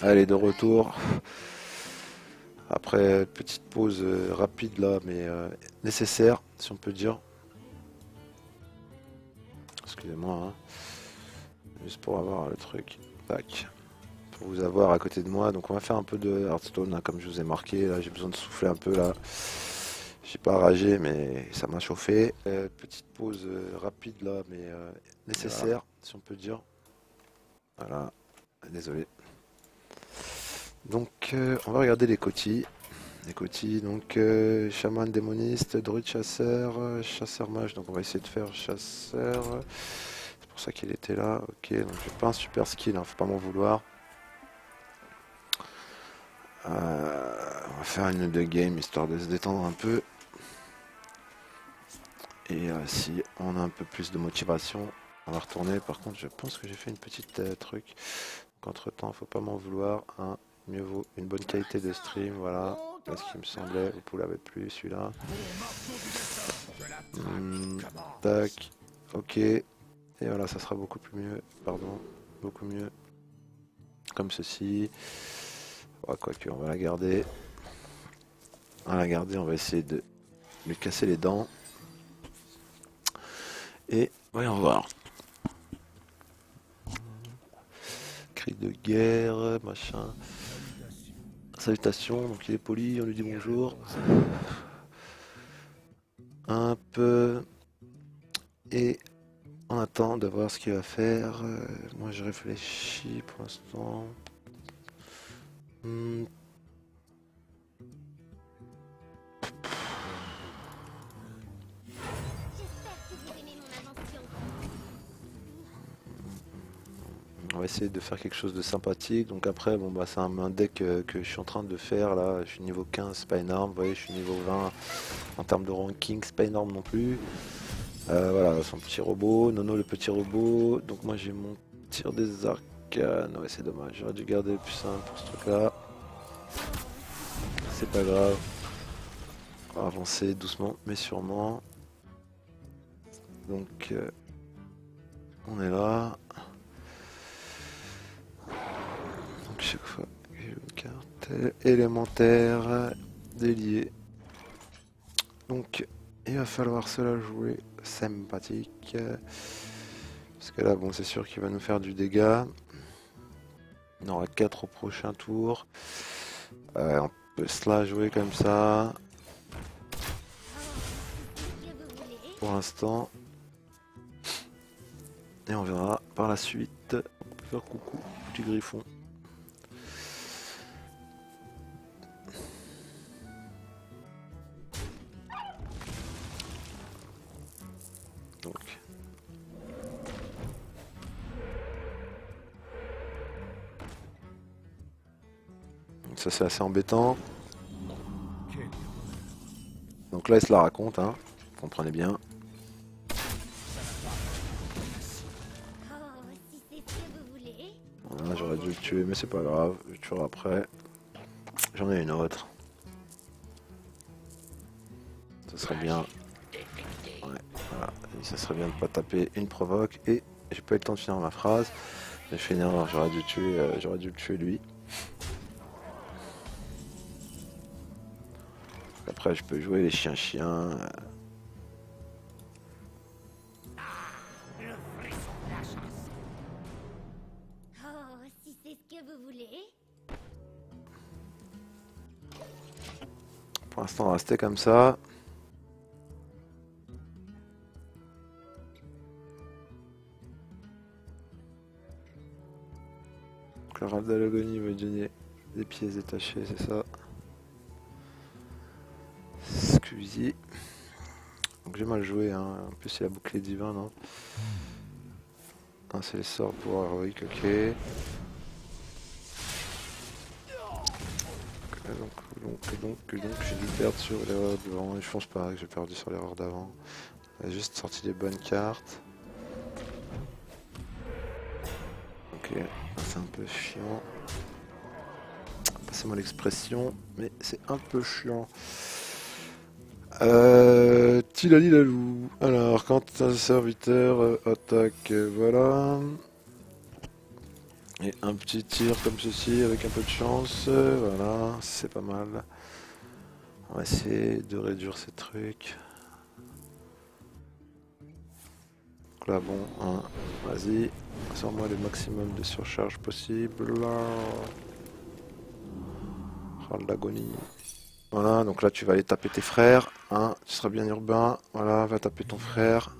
Allez, de retour. Après petite pause rapide là, mais nécessaire, si on peut dire. Excusez-moi, hein. Juste pour avoir le truc. Tac. Pour vous avoir à côté de moi. Donc on va faire un peu de Hearthstone, hein, comme je vous ai marqué. Là, j'ai besoin de souffler un peu là. J'ai pas ragé, mais ça m'a chauffé. Petite pause rapide là, mais nécessaire, voilà, si on peut dire. Voilà. Désolé. Donc on va regarder les cotis. Les cotis, donc chaman démoniste, druide chasseur, chasseur mage, donc on va essayer de faire chasseur. C'est pour ça qu'il était là, ok, donc j'ai pas un super skill, hein, faut pas m'en vouloir. On va faire une ou deux games histoire de se détendre un peu. Et si on a un peu plus de motivation, on va retourner. Par contre, je pense que j'ai fait une petite truc. Donc entre temps, faut pas m'en vouloir, hein. Mieux vaut une bonne qualité de stream, voilà. C'est ce qui me semblait, vous l'avez plus celui-là. Tac, ok. Et voilà, ça sera beaucoup plus mieux, pardon, beaucoup mieux. Comme ceci. Oh, quoique, on va la garder. On va la garder, on va essayer de lui casser les dents. Et voyons voir. Cri de guerre, machin. Salutations, donc il est poli, on lui dit bonjour. Un peu. Et on attend de voir ce qu'il va faire. Moi je réfléchis pour l'instant. On va essayer de faire quelque chose de sympathique. Donc après, bon bah c'est un deck que je suis en train de faire là. Je suis niveau 15, c'est pas énorme. Vous voyez, je suis niveau 20 en termes de ranking, c'est pas énorme non plus. Voilà, son petit robot. Nono le petit robot. Donc moi j'ai mon tir des arcanes. Ouais, c'est dommage. J'aurais dû garder le plus simple pour ce truc là. C'est pas grave. On va avancer doucement mais sûrement. Donc on est là. Donc chaque fois j'ai une carte élémentaire déliée. Donc il va falloir se la jouer sympathique. Parce que là bon c'est sûr qu'il va nous faire du dégât. On aura 4 au prochain tour. On peut se la jouer comme ça. Pour l'instant. Et on verra par la suite. On peut faire coucou, petit griffon. Donc ça c'est assez embêtant. Donc là il se la raconte, hein. Comprenez bien. Voilà, j'aurais dû le tuer mais c'est pas grave, je le tuerai après. J'en ai une autre. Ça serait bien. Ouais, voilà. Et ça serait bien de pas taper une provoque. Et j'ai pas eu le temps de finir ma phrase. J'ai fait une erreur, j'aurais dû le tuer lui. Après je peux jouer les chiens-chiens. Pour l'instant on va rester comme ça. Donc le râle d'Alagonie veut donner des pièces détachées, c'est ça. Excusez. Donc j'ai mal joué, hein. En plus c'est la bouclée divin, non? Ah, c'est les sorts pour héroïque, ok. Donc j'ai dû perdre sur l'erreur d'avant, et je pense pas que j'ai perdu sur l'erreur d'avant. J'ai juste sorti des bonnes cartes. Ok, c'est un peu chiant. Passez-moi l'expression, mais c'est un peu chiant. Tilalilalou. Alors, quand un serviteur attaque, voilà. Et un petit tir comme ceci avec un peu de chance. Voilà, c'est pas mal. On va essayer de réduire ces trucs. Donc là, bon, hein, vas-y. Sors-moi le maximum de surcharge possible. Oh, l'agonie. Voilà, donc là, tu vas aller taper tes frères. Hein, tu seras bien urbain. Voilà, va taper ton frère.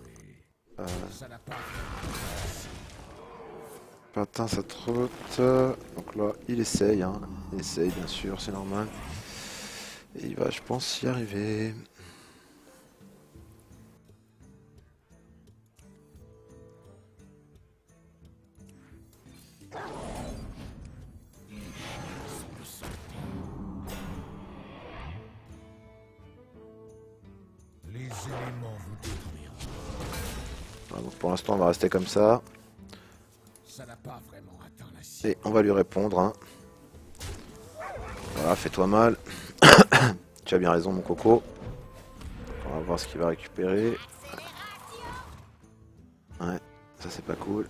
Patin, ça trotte. Donc là, il essaye. Hein. Il essaye, bien sûr, c'est normal. Et il va, je pense, y arriver. Les éléments vous détruiront. Voilà, donc pour l'instant, on va rester comme ça. Ça n'a pas vraiment atteint la cible. Et on va lui répondre. Hein. Voilà, fais-toi mal. Tu as bien raison, mon coco. On va voir ce qu'il va récupérer. Ouais, ça c'est pas cool.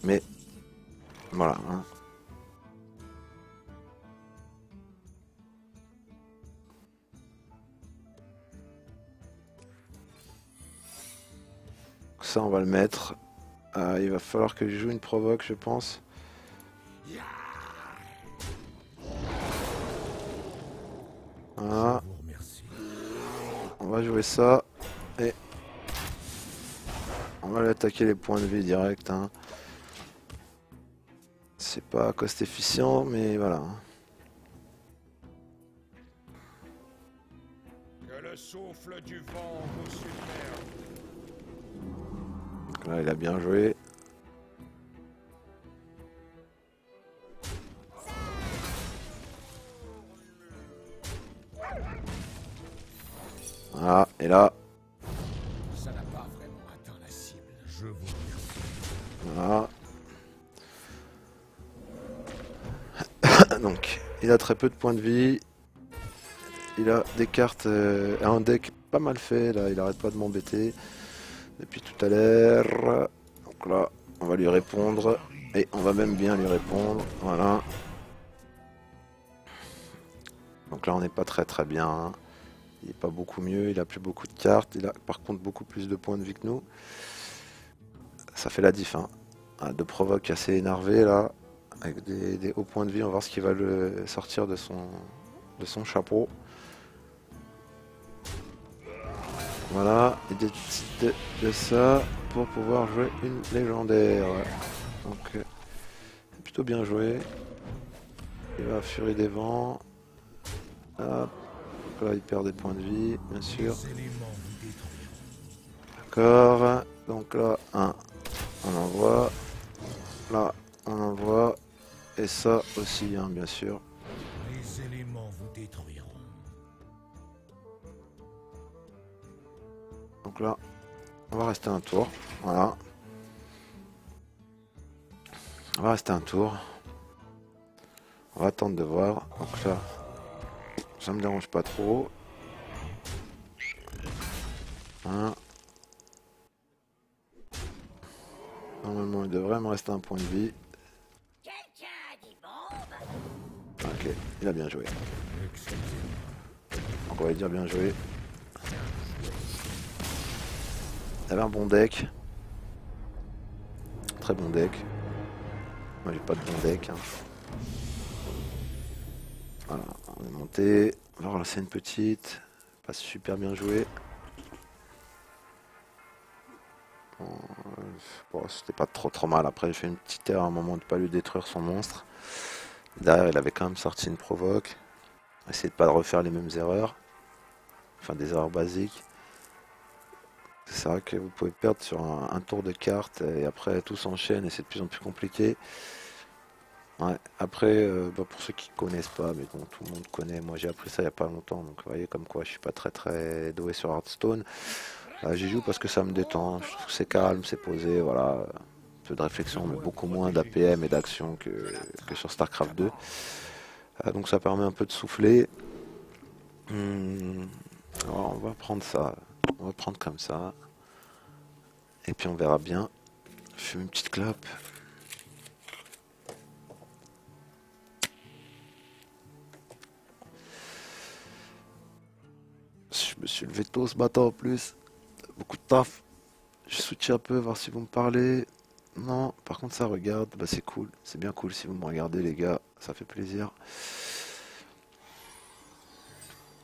Mais, voilà. Hein. Ça, on va le mettre. Il va falloir que je joue une provoque, je pense. Voilà. Je vous remercie. On va jouer ça. Et on va lui attaquer les points de vie direct. Hein. C'est pas cost efficient, mais voilà. Que le souffle du vent vous submerge. Donc là, il a bien joué. Voilà, et là, Ça n'a pas vraiment atteint la cible. Je vous remercie. voilà. Donc, il a très peu de points de vie. Il a des cartes, un deck pas mal fait, là, il arrête pas de m'embêter depuis tout à l'heure. Donc là, on va lui répondre, et on va même bien lui répondre, voilà. Donc là, on n'est pas très bien, hein. Il n'est pas beaucoup mieux, il a plus beaucoup de cartes, il a par contre beaucoup plus de points de vie que nous. Ça fait la diff, hein. De provoque assez énervé, là, avec des hauts points de vie, on va voir ce qui va le sortir de son chapeau. Voilà, il décide de ça pour pouvoir jouer une légendaire. Donc, plutôt bien joué. Il va Furie des Vents. Hop. Donc là, il perd des points de vie, bien sûr. Les éléments vous détruiront. D'accord. Donc là, on envoie. Là, on envoie. Et ça aussi, hein, bien sûr. Les éléments vous détruiront. Donc là, on va rester un tour. Voilà. On va rester un tour. On va attendre de voir. Donc là, ça me dérange pas trop. Hein. Normalement, il devrait me rester un point de vie. Ok, il a bien joué. Donc on va lui dire bien joué. Il avait un bon deck. Très bon deck. Moi j'ai pas de bon deck. Hein. Voilà, on est monté. On va relancer une petite. Pas super bien joué. Bon, c'était pas trop mal. Après j'ai fait une petite erreur à un moment de pas lui détruire son monstre. Derrière il avait quand même sorti une provoque. Essayer de pas refaire les mêmes erreurs. Enfin des erreurs basiques. C'est vrai que vous pouvez perdre sur un tour de carte et après tout s'enchaîne et c'est de plus en plus compliqué. Ouais. Après, pour ceux qui connaissent pas, mais bon, tout le monde connaît, moi j'ai appris ça il y a pas longtemps, donc vous voyez comme quoi je suis pas très doué sur Hearthstone. J'y joue parce que ça me détend, je trouve que c'est calme, c'est posé, voilà. Un peu de réflexion, mais beaucoup moins d'APM et d'action que sur StarCraft 2. Donc ça permet un peu de souffler. Alors, on va prendre ça, on va prendre comme ça. Et puis on verra bien. Je fais une petite clope. Je me suis levé tôt ce matin en plus. Beaucoup de taf. Je soutiens un peu, voir si vous me parlez. Non, par contre ça regarde. Bah c'est cool. C'est bien cool si vous me regardez les gars. Ça fait plaisir.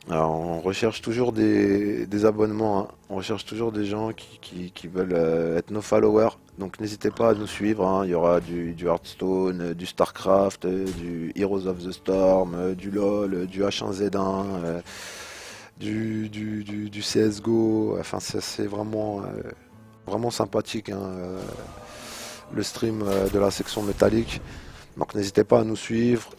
Alors, on recherche toujours des abonnements, hein. On recherche toujours des gens qui veulent être nos followers. Donc n'hésitez pas à nous suivre, hein. Il y aura du Hearthstone, du StarCraft, du Heroes of the Storm, du LoL, du H1Z1, du CSGO. Enfin, c'est vraiment, vraiment sympathique, hein, le stream de la section métallique. Donc n'hésitez pas à nous suivre.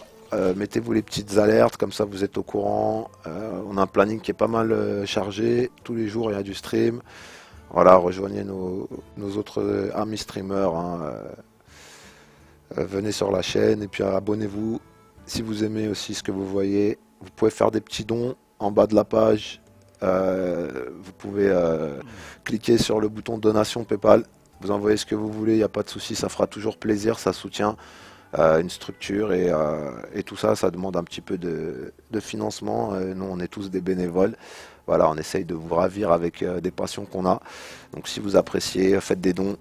Mettez-vous les petites alertes, comme ça vous êtes au courant. On a un planning qui est pas mal chargé. Tous les jours il y a du stream. Voilà, rejoignez nos autres amis streamers, hein. Venez sur la chaîne et puis abonnez-vous. Si vous aimez aussi ce que vous voyez, vous pouvez faire des petits dons en bas de la page. Vous pouvez cliquer sur le bouton donation PayPal. Vous envoyez ce que vous voulez, il n'y a pas de souci, ça fera toujours plaisir, ça soutient une structure et tout ça, ça demande un petit peu de financement. Nous, on est tous des bénévoles. Voilà, on essaye de vous ravir avec des passions qu'on a. Donc, si vous appréciez, faites des dons.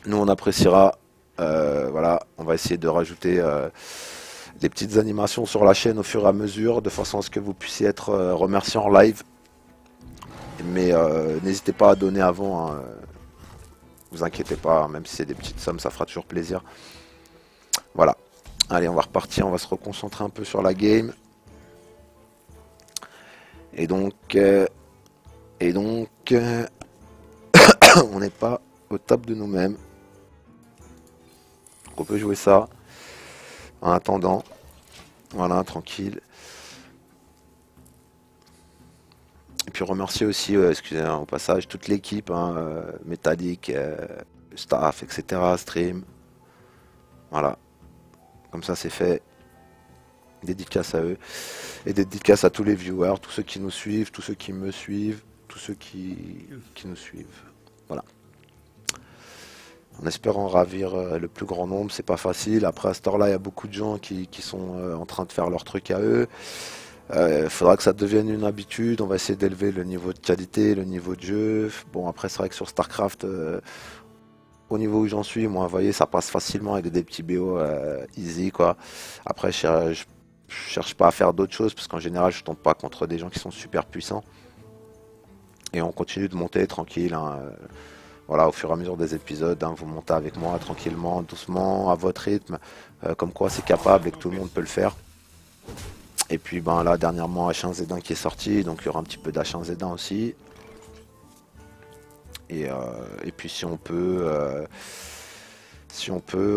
Nous, on appréciera. Voilà, on va essayer de rajouter des petites animations sur la chaîne au fur et à mesure, de façon à ce que vous puissiez être remercié en live. Mais n'hésitez pas à donner avant, hein. Vous inquiétez pas, hein, même si c'est des petites sommes, ça fera toujours plaisir. Voilà. Allez, on va repartir, on va se reconcentrer un peu sur la game. Et donc, on n'est pas au top de nous-mêmes. Donc on peut jouer ça en attendant. Voilà, tranquille. Et puis remercier aussi, excusez-moi au passage, toute l'équipe, hein, Métallique, staff, etc., stream. Voilà. Comme ça c'est fait. Dédicace à eux. Et dédicace à tous les viewers, tous ceux qui nous suivent, tous ceux qui me suivent, tous ceux qui nous suivent. Voilà. En espérant ravir le plus grand nombre, c'est pas facile. Après à ce temps-là, il y a beaucoup de gens qui sont en train de faire leur truc à eux. Il faudra que ça devienne une habitude. On va essayer d'élever le niveau de qualité, le niveau de jeu. Bon, après, c'est vrai que sur StarCraft, au niveau où j'en suis, moi, vous voyez, ça passe facilement avec des petits BO easy, quoi. Après, je cherche pas à faire d'autres choses parce qu'en général, je tombe pas contre des gens qui sont super puissants. Et on continue de monter tranquille, hein. Voilà, au fur et à mesure des épisodes, hein, vous montez avec moi tranquillement, doucement, à votre rythme, comme quoi c'est capable et que tout le monde peut le faire. Et puis ben là dernièrement H1Z1 qui est sorti, donc il y aura un petit peu d'H1Z1 aussi. Et puis si on peut,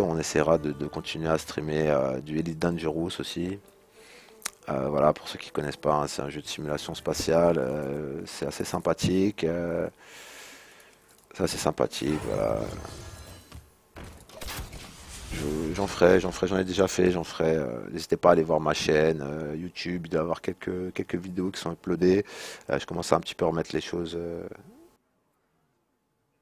on essaiera de continuer à streamer du Elite Dangerous aussi. Voilà, pour ceux qui connaissent pas, hein, c'est un jeu de simulation spatiale, c'est assez sympathique. C'est assez sympathique, voilà. J'en ai déjà fait, j'en ferai. N'hésitez pas à aller voir ma chaîne YouTube, il doit y avoir quelques vidéos qui sont uploadées. Je commence à un petit peu remettre les choses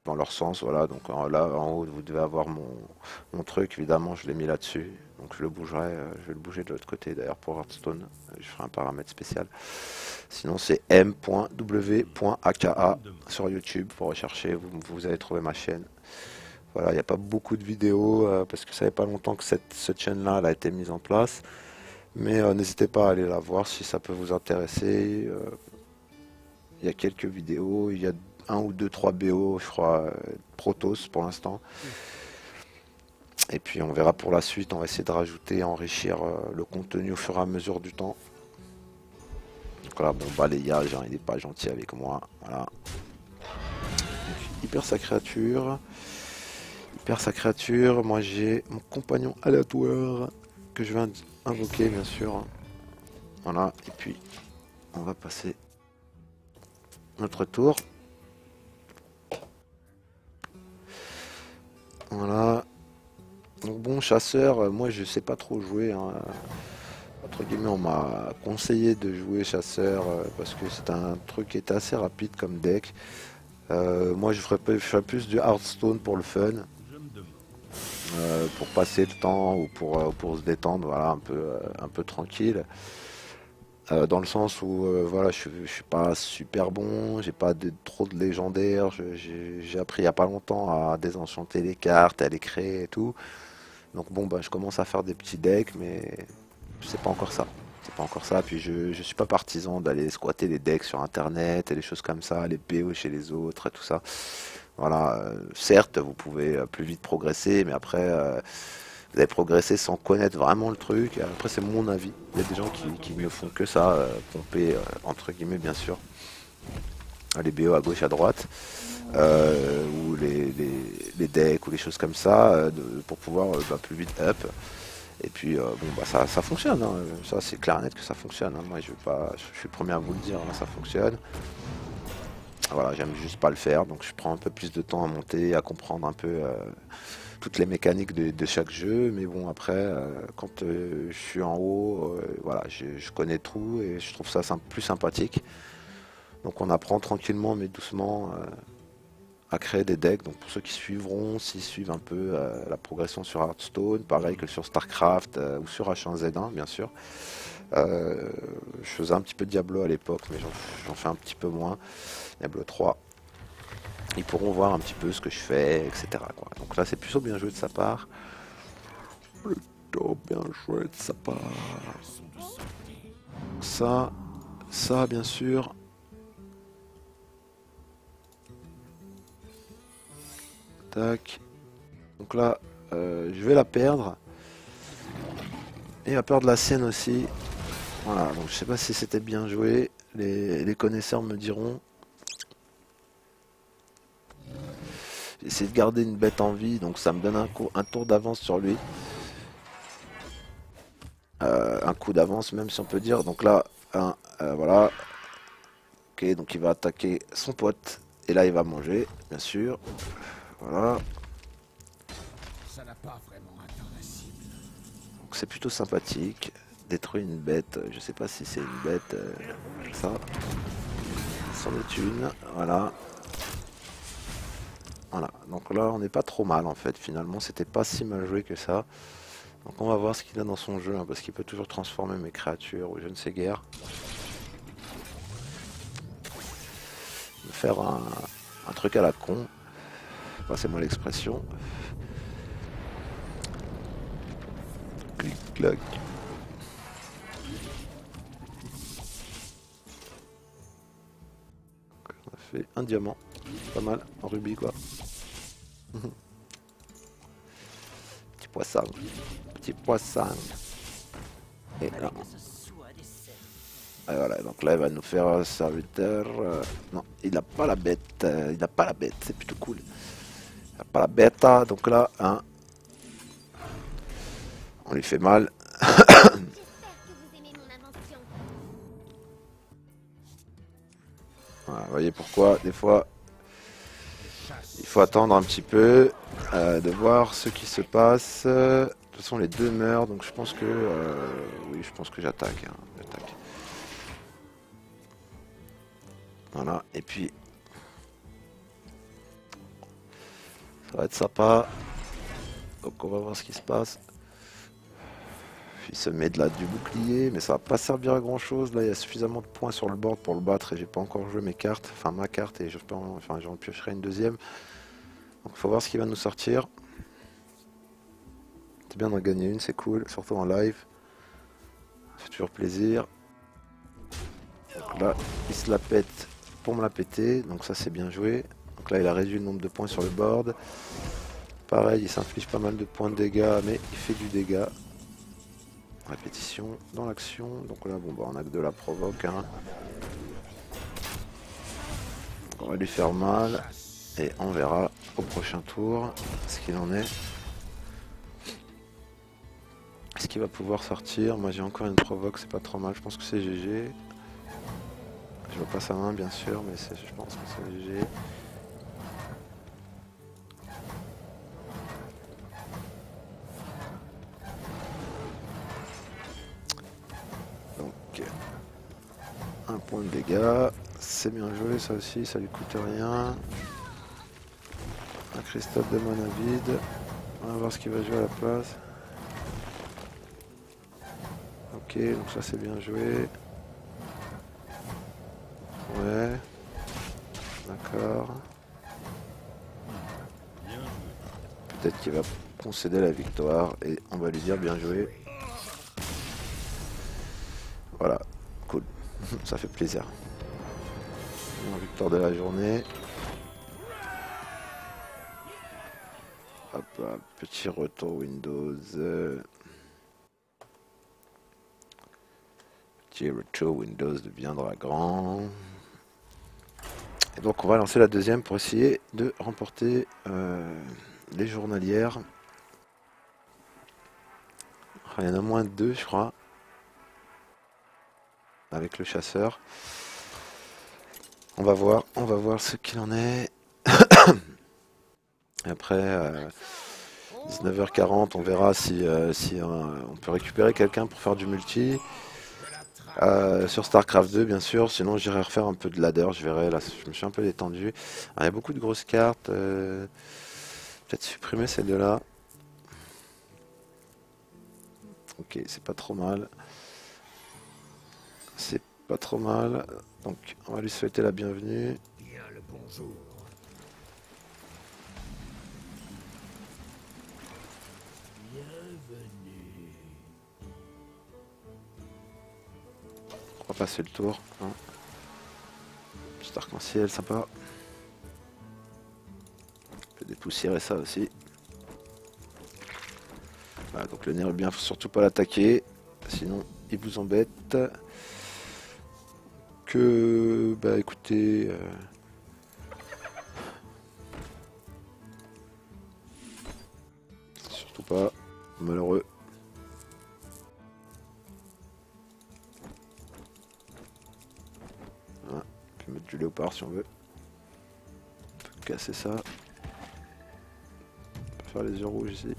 dans leur sens, voilà. Donc là, en haut, vous devez avoir mon truc, évidemment, je l'ai mis là-dessus. Donc je le bougerai, je vais le bouger de l'autre côté d'ailleurs pour Hearthstone. Je ferai un paramètre spécial. Sinon, c'est m.w.aka sur YouTube pour rechercher, vous allez trouver ma chaîne. Voilà, il n'y a pas beaucoup de vidéos parce que ça fait pas longtemps que cette chaîne-là elle a été mise en place. Mais n'hésitez pas à aller la voir si ça peut vous intéresser. Il y a quelques vidéos, il y a un ou deux, trois BO, je crois, Protoss pour l'instant. Et puis on verra pour la suite, on va essayer de rajouter, enrichir le contenu au fur et à mesure du temps. Donc là, bon balayage, hein, il n'est pas gentil avec moi. Voilà. Donc, hyper sa créature. Perd sa créature, moi j'ai mon compagnon aléatoire que je viens d'invoquer bien sûr. Voilà, et puis on va passer notre tour. Voilà. Donc bon, chasseur, moi je sais pas trop jouer, hein. Entre guillemets, on m'a conseillé de jouer chasseur parce que c'est un truc qui est assez rapide comme deck. Moi je ferais plus du Hearthstone pour le fun. pour passer le temps ou pour se détendre, voilà, un peu tranquille. Dans le sens où voilà, je suis pas super bon, j'ai pas trop de légendaires, j'ai appris il y a pas longtemps à désenchanter les cartes, à les créer et tout. Donc bon, bah, je commence à faire des petits decks, mais c'est pas encore ça. C'est pas encore ça. Puis je suis pas partisan d'aller squatter les decks sur internet et les choses comme ça, les PO chez les autres et tout ça. Voilà, certes, vous pouvez plus vite progresser, mais après, vous allez progresser sans connaître vraiment le truc. Après, c'est mon avis. Il y a des gens qui ne font que ça, pomper, entre guillemets, bien sûr, les BO à gauche, à droite, ou les decks, ou les choses comme ça, pour pouvoir bah, plus vite up. Et puis, bon, bah, ça fonctionne. Hein. Ça, c'est clair et net que ça fonctionne. Hein. Moi, je suis le premier à vous le dire, hein, ça fonctionne. Voilà, j'aime juste pas le faire, donc je prends un peu plus de temps à monter, à comprendre un peu toutes les mécaniques de chaque jeu. Mais bon, après, quand je suis en haut, voilà, je connais tout et je trouve ça plus sympathique. Donc on apprend tranquillement mais doucement à créer des decks. Donc pour ceux qui suivront, s'ils suivent un peu la progression sur Hearthstone, pareil que sur StarCraft ou sur H1Z1 bien sûr. Je faisais un petit peu de Diablo à l'époque, mais j'en fais un petit peu moins. Diablo 3. Ils pourront voir un petit peu ce que je fais, etc. quoi. Donc là, c'est plutôt bien joué de sa part. Plutôt bien joué de sa part. Ça, bien sûr. Tac. Donc là, je vais la perdre. Et à perdre la sienne aussi. Voilà, donc je sais pas si c'était bien joué. Les connaisseurs me diront. J'ai essayé de garder une bête en vie, donc ça me donne un tour d'avance sur lui. Un coup d'avance même si on peut dire. Donc là, voilà. Ok, donc il va attaquer son pote. Et là il va manger, bien sûr. Voilà. Ça n'a pas vraiment atteint la cible. Donc c'est plutôt sympathique. Détruire une bête, je sais pas si c'est une bête. Ça. C'en est une. Voilà. Voilà, donc là on n'est pas trop mal en fait, finalement c'était pas si mal joué que ça. Donc on va voir ce qu'il a dans son jeu, hein, parce qu'il peut toujours transformer mes créatures ou je ne sais guère. Me faire un truc à la con, passez-moi l'expression. Clic clac. On a fait un diamant, pas mal, un rubis quoi. Petit poisson. Petit poisson. Et là. Et voilà, donc là il va nous faire un serviteur. Non, il n'a pas la bête. Il n'a pas la bête, c'est plutôt cool. Il n'a pas la bête, donc là, hein, on lui fait mal. Voilà, vous voyez pourquoi, des fois, il faut attendre un petit peu, de voir ce qui se passe. De toute façon, les deux meurent, donc je pense que... oui, je pense que j'attaque. Hein, j'attaque. Voilà, et puis... ça va être sympa. Donc on va voir ce qui se passe. Il se met du bouclier, mais ça va pas servir à grand chose. Là, il y a suffisamment de points sur le board pour le battre et j'ai pas encore joué mes cartes, enfin ma carte, et j'en piocherai une deuxième. Donc il faut voir ce qu'il va nous sortir. C'est bien d'en gagner une, c'est cool, surtout en live. Ça fait toujours plaisir. Donc là, il se la pète pour me la péter, donc ça c'est bien joué. Donc là, il a réduit le nombre de points sur le board. Pareil, il s'inflige pas mal de points de dégâts, mais il fait du dégât. Répétition dans l'action. Donc là, bon, bah, on a que de la provoque. Hein. On va lui faire mal. Et on verra au prochain tour ce qu'il en est. Est-ce qu'il va pouvoir sortir? Moi j'ai encore une provoque, c'est pas trop mal. Je pense que c'est GG. Je vois pas sa main bien sûr, mais je pense que c'est GG. Donc un point de dégâts. C'est bien joué ça aussi, ça lui coûte rien. Un cristal de mana vide. On va voir ce qu'il va jouer à la place. Ok, donc ça c'est bien joué. Ouais. D'accord. Peut-être qu'il va concéder la victoire et on va lui dire bien joué. Voilà, cool. Ça fait plaisir. Victoire de la journée. Hop là, petit retour Windows. Petit retour Windows deviendra grand. Et donc on va lancer la deuxième pour essayer de remporter les journalières. Il y en a moins de 2 je crois. Avec le chasseur. On va voir ce qu'il en est. Et après, 19h40, on verra si on peut récupérer quelqu'un pour faire du multi. Sur StarCraft 2, bien sûr. Sinon, j'irai refaire un peu de ladder. Je verrai. Là, je me suis un peu détendu. Alors, il y a beaucoup de grosses cartes. Peut-être supprimer celle-là. Ok, c'est pas trop mal. C'est pas trop mal. Donc, on va lui souhaiter la bienvenue. Bien le bonjour. Bienvenue. On va passer le tour. Hein. Petit arc-en-ciel, sympa. On peut dépoussiérer ça aussi. Voilà, donc le nerf bien, faut surtout pas l'attaquer. Sinon, il vous embête. Que, bah écoutez... surtout pas. Malheureux. Voilà. On peut mettre du léopard si on veut. On peut casser ça. On peut faire les yeux rouges ici.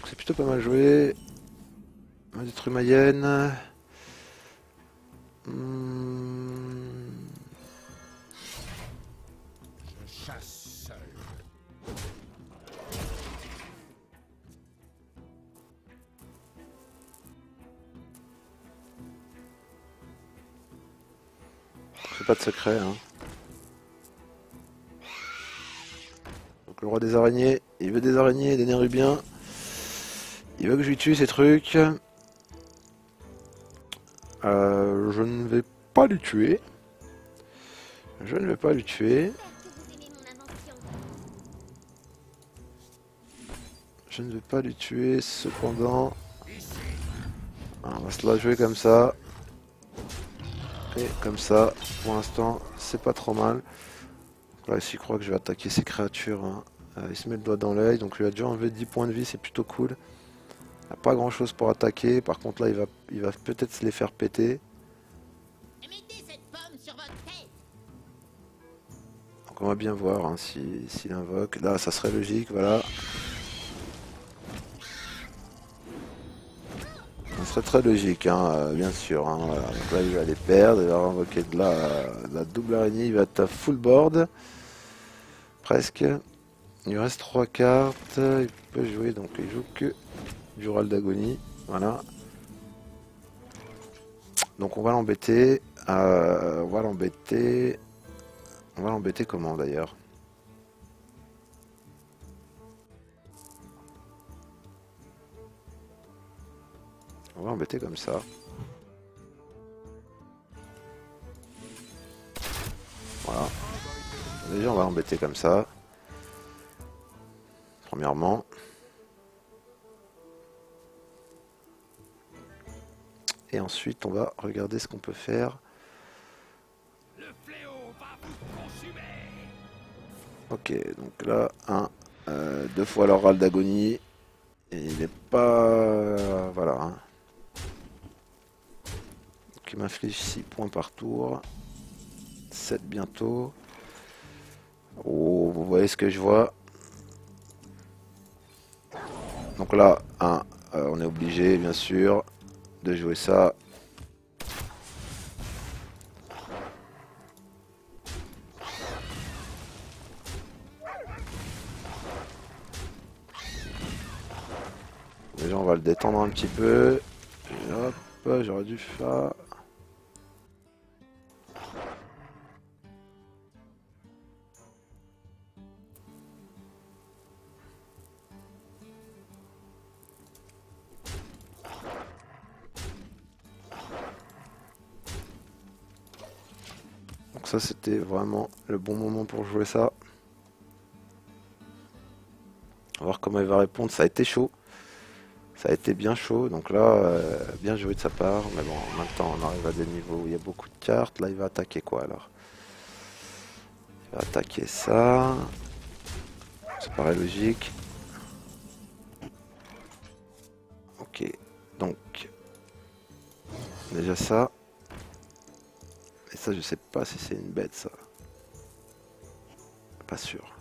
C'est plutôt pas mal joué. On a détruit Mayenne. Je chasse seul. C'est pas de secret, hein. Donc le roi des araignées, il veut des araignées, des nérubiens. Il veut que je lui tue ces trucs. Je ne vais pas lui tuer. Je ne vais pas lui tuer. Je ne vais pas lui tuer, cependant. On va se la jouer comme ça. Et comme ça, pour l'instant, c'est pas trop mal. Là, ici, je crois que je vais attaquer ces créatures. Hein. Il se met le doigt dans l'œil, donc il a déjà enlevé 10 points de vie, c'est plutôt cool. Il n'a pas grand chose pour attaquer, par contre là, il va peut-être se les faire péter. Donc on va bien voir hein, s'il invoque. Là, ça serait logique, voilà. Ça serait très logique, hein, bien sûr. Hein, voilà. Donc là, il va les perdre, il va invoquer de la double araignée, il va être à full board. Presque. Il lui reste 3 cartes. Il peut jouer, donc il joue que du râle d'agonie. Voilà. Donc on va l'embêter. On va l'embêter. On va l'embêter comment d'ailleurs? On va l'embêter comme ça. Voilà. Déjà on va l'embêter comme ça. Premièrement. Et ensuite on va regarder ce qu'on peut faire. Le fléau va vous consumer. Ok, donc là, 2 fois leur râle d'agonie. Et il n'est pas... voilà. Hein. Donc il m'inflige 6 points par tour. 7 bientôt. Oh, vous voyez ce que je vois. Donc là, on est obligé, bien sûr, de jouer ça. Déjà on va le détendre un petit peu. Et hop, j'aurais dû faire... Donc ça c'était vraiment le bon moment pour jouer ça. On va voir comment il va répondre. Ça a été chaud. Ça a été bien chaud. Donc là, bien joué de sa part. Mais bon, en même temps, on arrive à des niveaux où il y a beaucoup de cartes. Là, il va attaquer quoi alors? Il va attaquer ça. Ça paraît logique. Ok. Donc, déjà ça. Et ça, je sais pas si c'est une bête, ça. Pas sûr.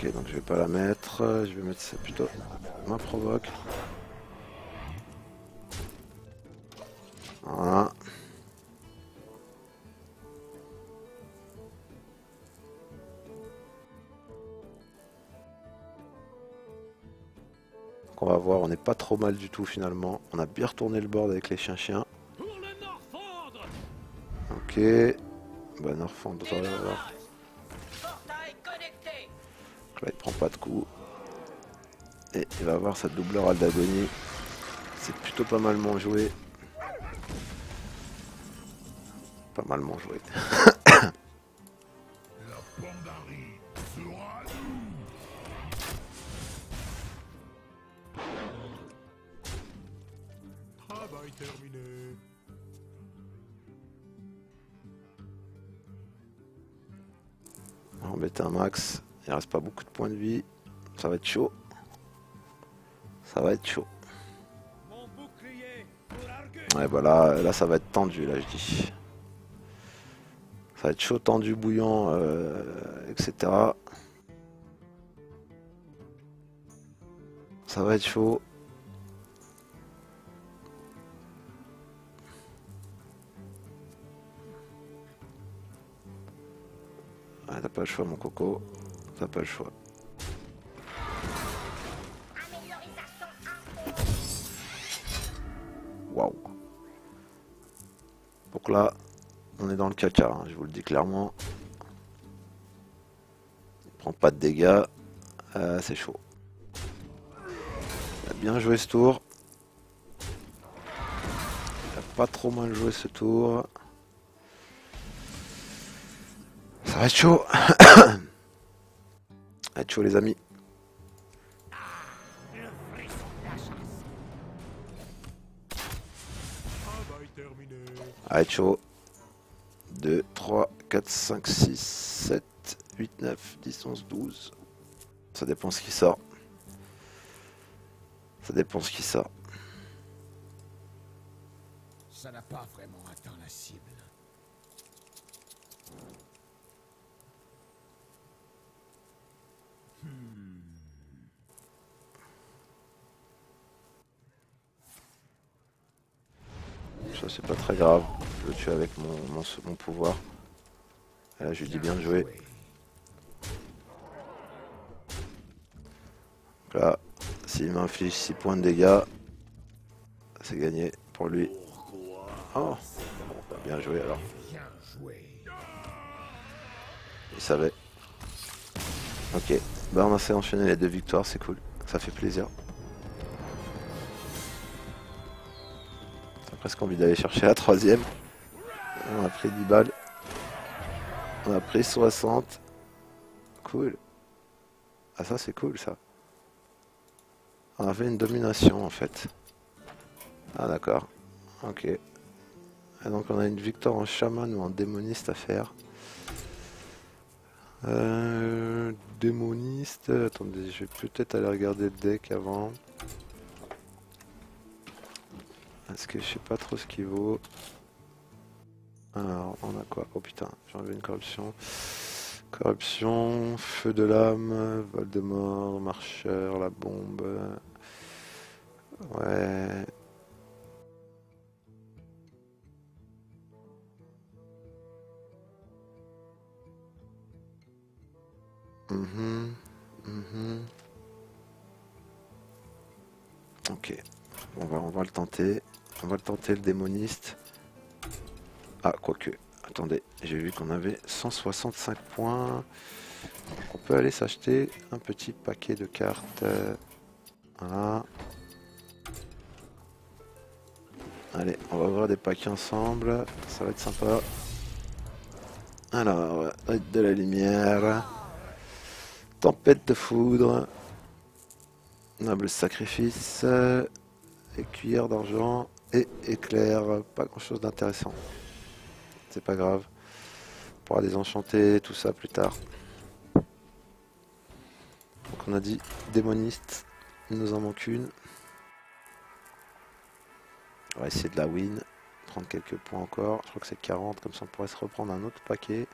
Ok, donc je vais pas la mettre. Je vais mettre ça plutôt. Ma provoque. Voilà. Donc on va voir, on n'est pas trop mal du tout finalement. On a bien retourné le board avec les chiens-chiens. Ok. Bah Norfand, on va voir. Donc là il prend pas de coup. Et il va avoir sa doubleur d'agonie. C'est plutôt pas mal joué. Pas mal joué. Travail terminé. On va embêter un max. Il reste pas beaucoup de points de vie. Ça va être chaud. Ça va être chaud. Ouais bah là ça va être tendu là je dis. Ça va être chaud, tendu, bouillant, etc. Ça va être chaud. Ouais, t'as pas le choix mon coco. T'as pas le choix. Waouh. Donc là, on est dans le caca, hein, je vous le dis clairement. Il prend pas de dégâts. C'est chaud. Il a bien joué ce tour. Il a pas trop mal joué ce tour. Ça va être chaud. Ça va être chaud les amis. Ça va être chaud. 2, 3, 4, 5, 6, 7, 8, 9, 10, 11, 12. Ça dépend ce qui sort. Ça dépend ce qui sort. Ça n'a pas vraiment atteint la cible. Ça c'est pas très grave. Je le tue avec mon pouvoir. Et là je lui dis bien de jouer. Donc là, s'il m'inflige 6 points de dégâts, c'est gagné pour lui. Oh, bon, bien joué alors. Il savait. Ok, bah on a fait enchaîner les 2 victoires, c'est cool. Ça fait plaisir. J'ai presque envie d'aller chercher la 3ème. On a pris 10 balles. On a pris 60. Cool. Ah ça c'est cool ça. On a fait une domination en fait. Ah d'accord. Ok. Et donc on a une victoire en chaman ou en démoniste à faire. Démoniste. Attendez, je vais peut-être aller regarder le deck avant. Est-ce que je sais pas trop ce qu'il vaut. Alors, on a quoi? Oh putain, j'ai enlevé une corruption. Corruption, feu de l'âme, Voldemort, marcheur, la bombe. Ouais. Mhm. Ok, on va le tenter. On va le tenter le démoniste. Ah, quoique. Attendez, j'ai vu qu'on avait 165 points. On peut aller s'acheter un petit paquet de cartes. Voilà. Allez, on va ouvrir des paquets ensemble. Ça va être sympa. Alors, de la lumière. Tempête de foudre. Noble sacrifice. Et cuillère d'argent. Et éclair. Pas grand chose d'intéressant. C'est pas grave. On pourra désenchanter tout ça plus tard. Donc on a dit démoniste. Il nous en manque une. On va essayer de la win. Prendre quelques points encore. Je crois que c'est 40. Comme ça on pourrait se reprendre un autre paquet.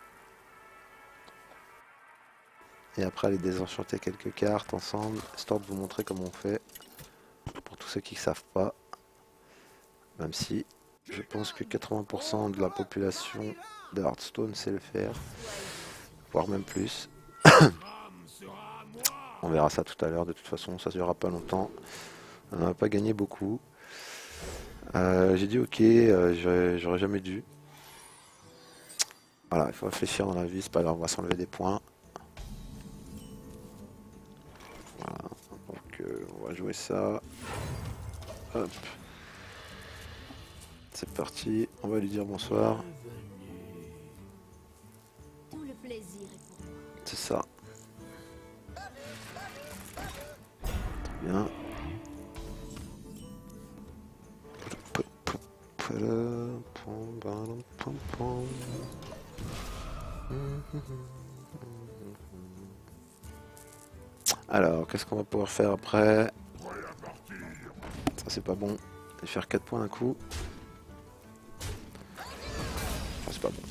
Et après aller désenchanter quelques cartes ensemble. Histoire de vous montrer comment on fait. Pour tous ceux qui ne savent pas. Même si je pense que 80% de la population de Hearthstone sait le faire. Voire même plus. On verra ça tout à l'heure. De toute façon ça ne durera pas longtemps. On n'a pas gagné beaucoup. J'ai dit ok, j'aurais jamais dû. Voilà, il faut réfléchir dans la vie, c'est pas grave, on va s'enlever des points. Voilà, donc on va jouer ça. Hop. C'est parti, on va lui dire bonsoir. Tout le plaisir est pour moi. C'est ça. Très bien. Alors, qu'est-ce qu'on va pouvoir faire après? Ça, c'est pas bon. Je vais faire 4 points d'un coup. Enfin, c'est pas bon.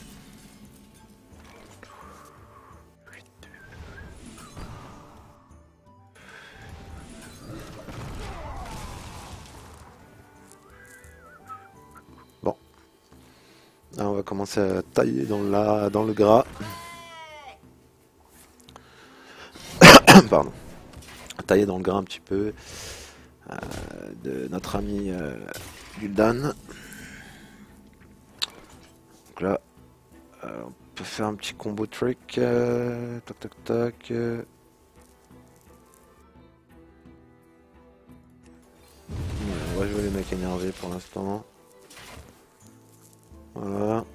Bon. Là, on va commencer à tailler dans le gras. Pardon. Tailler dans le gras un petit peu de notre ami Gul'dan. Donc là, on peut faire un petit combo trick. Toc toc toc. On va jouer les mecs énervés pour l'instant. Voilà.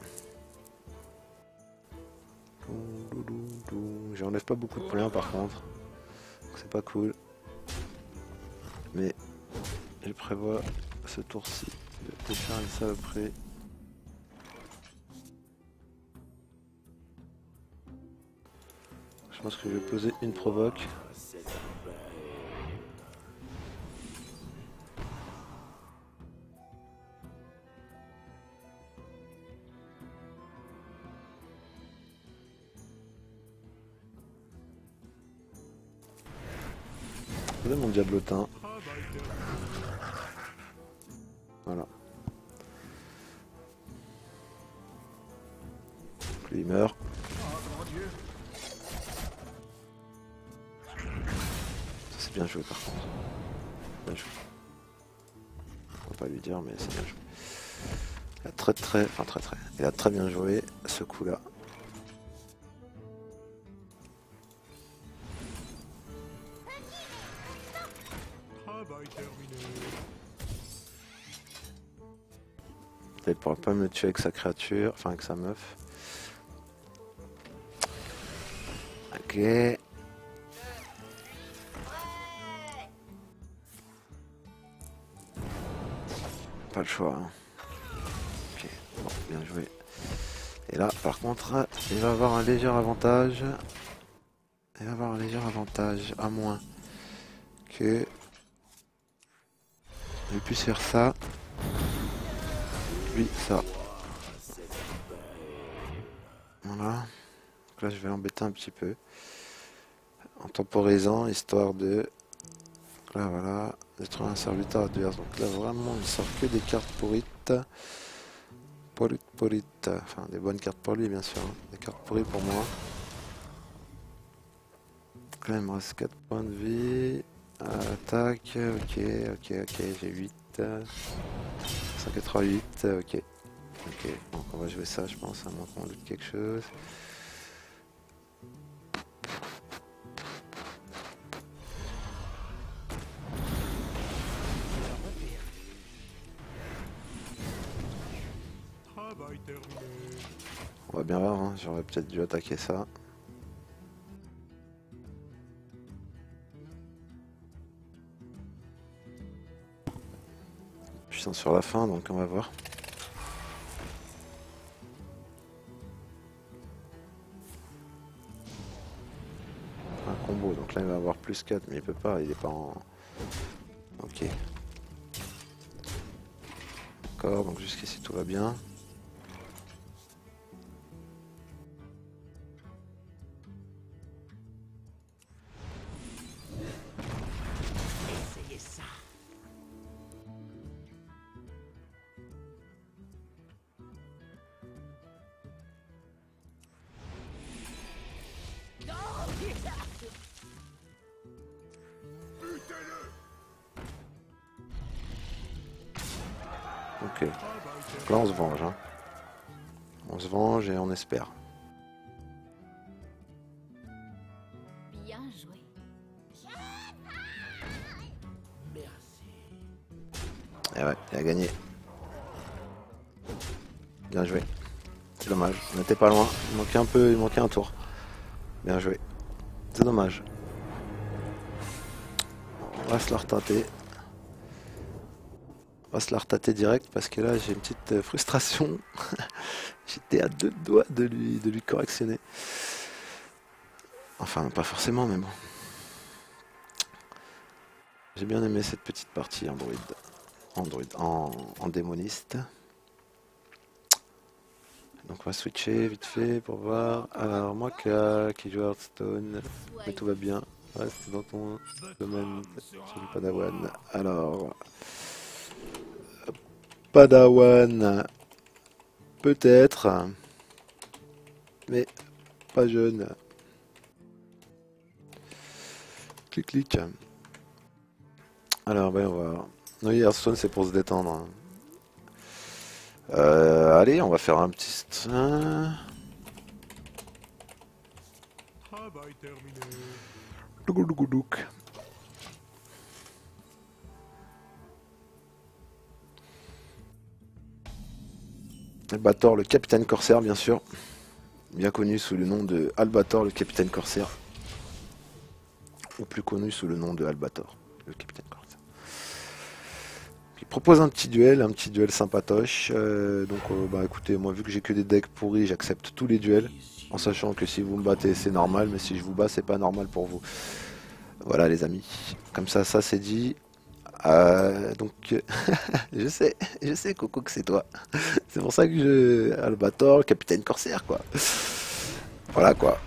J'enlève pas beaucoup de points par contre. C'est pas cool. Mais je prévois ce tour-ci de faire une saloperie. Je pense que je vais poser une provoque. Vous avez mon diablotin. Voilà. Donc lui il meurt. Ça c'est bien joué par contre. Bien joué. On va pas lui dire mais c'est bien joué. Il a il a très bien joué ce coup là. Il pourra pas me tuer avec sa créature, enfin avec sa meuf. Ok. Pas le choix. Hein. Ok, bon, bien joué. Et là, par contre, il va avoir un léger avantage. Il va avoir un léger avantage, à moins que il puisse faire ça. Lui, ça. Voilà. Donc là, je vais l'embêter un petit peu. En temporisant, histoire de... Là, voilà. Détruire un serviteur adverse. Donc là, vraiment, il sort que des cartes pourrites. Pourrites. Enfin, des bonnes cartes pour lui, bien sûr. Hein. Des cartes pourries pour moi. Donc là il me reste 4 points de vie. Attaque, ok, j'ai 8. 188, ok. Ok, donc on va jouer ça je pense, à moins qu'on loot quelque chose. On va bien voir, hein. J'aurais peut-être dû attaquer ça. Puissance sur la fin, donc on va voir. Un combo, donc là il va avoir plus 4, mais il peut pas, il est pas en... Ok. D'accord, donc jusqu'ici tout va bien. Ok. Donc là on se venge, hein. On se venge et on espère. Bien joué. Et ouais, il a gagné. Bien joué. C'est dommage, on n'était pas loin. Il manquait un peu, il manquait un tour. Bien joué. C'est dommage. On va se la retâter. On va se la retâter direct parce que là j'ai une petite frustration. J'étais à 2 doigts de lui correctionner. Enfin, pas forcément, mais bon. J'ai bien aimé cette petite partie en démoniste. Donc on va switcher vite fait pour voir. Alors moi qui joue Hearthstone, mais tout va bien. Reste dans ton domaine, j'ai du Padawan. Alors, Padawan, peut-être, mais pas jeune. Clic clic. Alors ben on va voir. Non, Hearthstone c'est pour se détendre. Hein. Allez, on va faire un petit... Lougoulougoulou. Albator, le capitaine corsaire, bien sûr. Bien connu sous le nom de Albator, le capitaine corsaire. Ou plus connu sous le nom de Albator, le capitaine corsaire. Il propose un petit duel sympatoche. Bah écoutez, moi vu que j'ai que des decks pourris, j'accepte tous les duels. En sachant que si vous me battez, c'est normal, mais si je vous bats, c'est pas normal pour vous. Voilà les amis. Comme ça c'est dit. Donc, je sais Coco que c'est toi. C'est pour ça que Albator, capitaine corsaire quoi. Voilà quoi.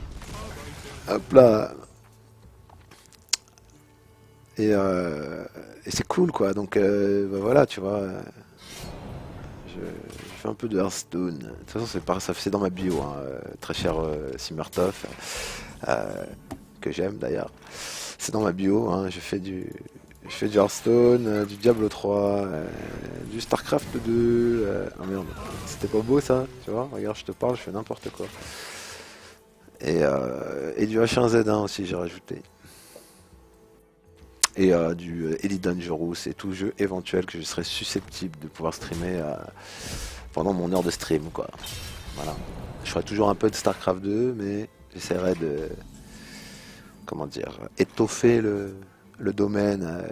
Hop là. Et c'est cool quoi. Donc bah, voilà, tu vois. Je fais un peu de Hearthstone. De toute façon, c'est dans ma bio, hein. Très cher Simmertoff, que j'aime d'ailleurs. C'est dans ma bio. Hein. Je fais du Hearthstone, du Diablo 3, du Starcraft 2. Ah merde, c'était pas beau ça, tu vois. Regarde, je te parle, je fais n'importe quoi. Et du H1Z1 aussi, j'ai rajouté. Et du Elite Dangerous et tout jeu éventuel que je serais susceptible de pouvoir streamer pendant mon heure de stream quoi. Voilà. Je ferai toujours un peu de Starcraft 2 mais j'essaierai de comment dire étoffer le domaine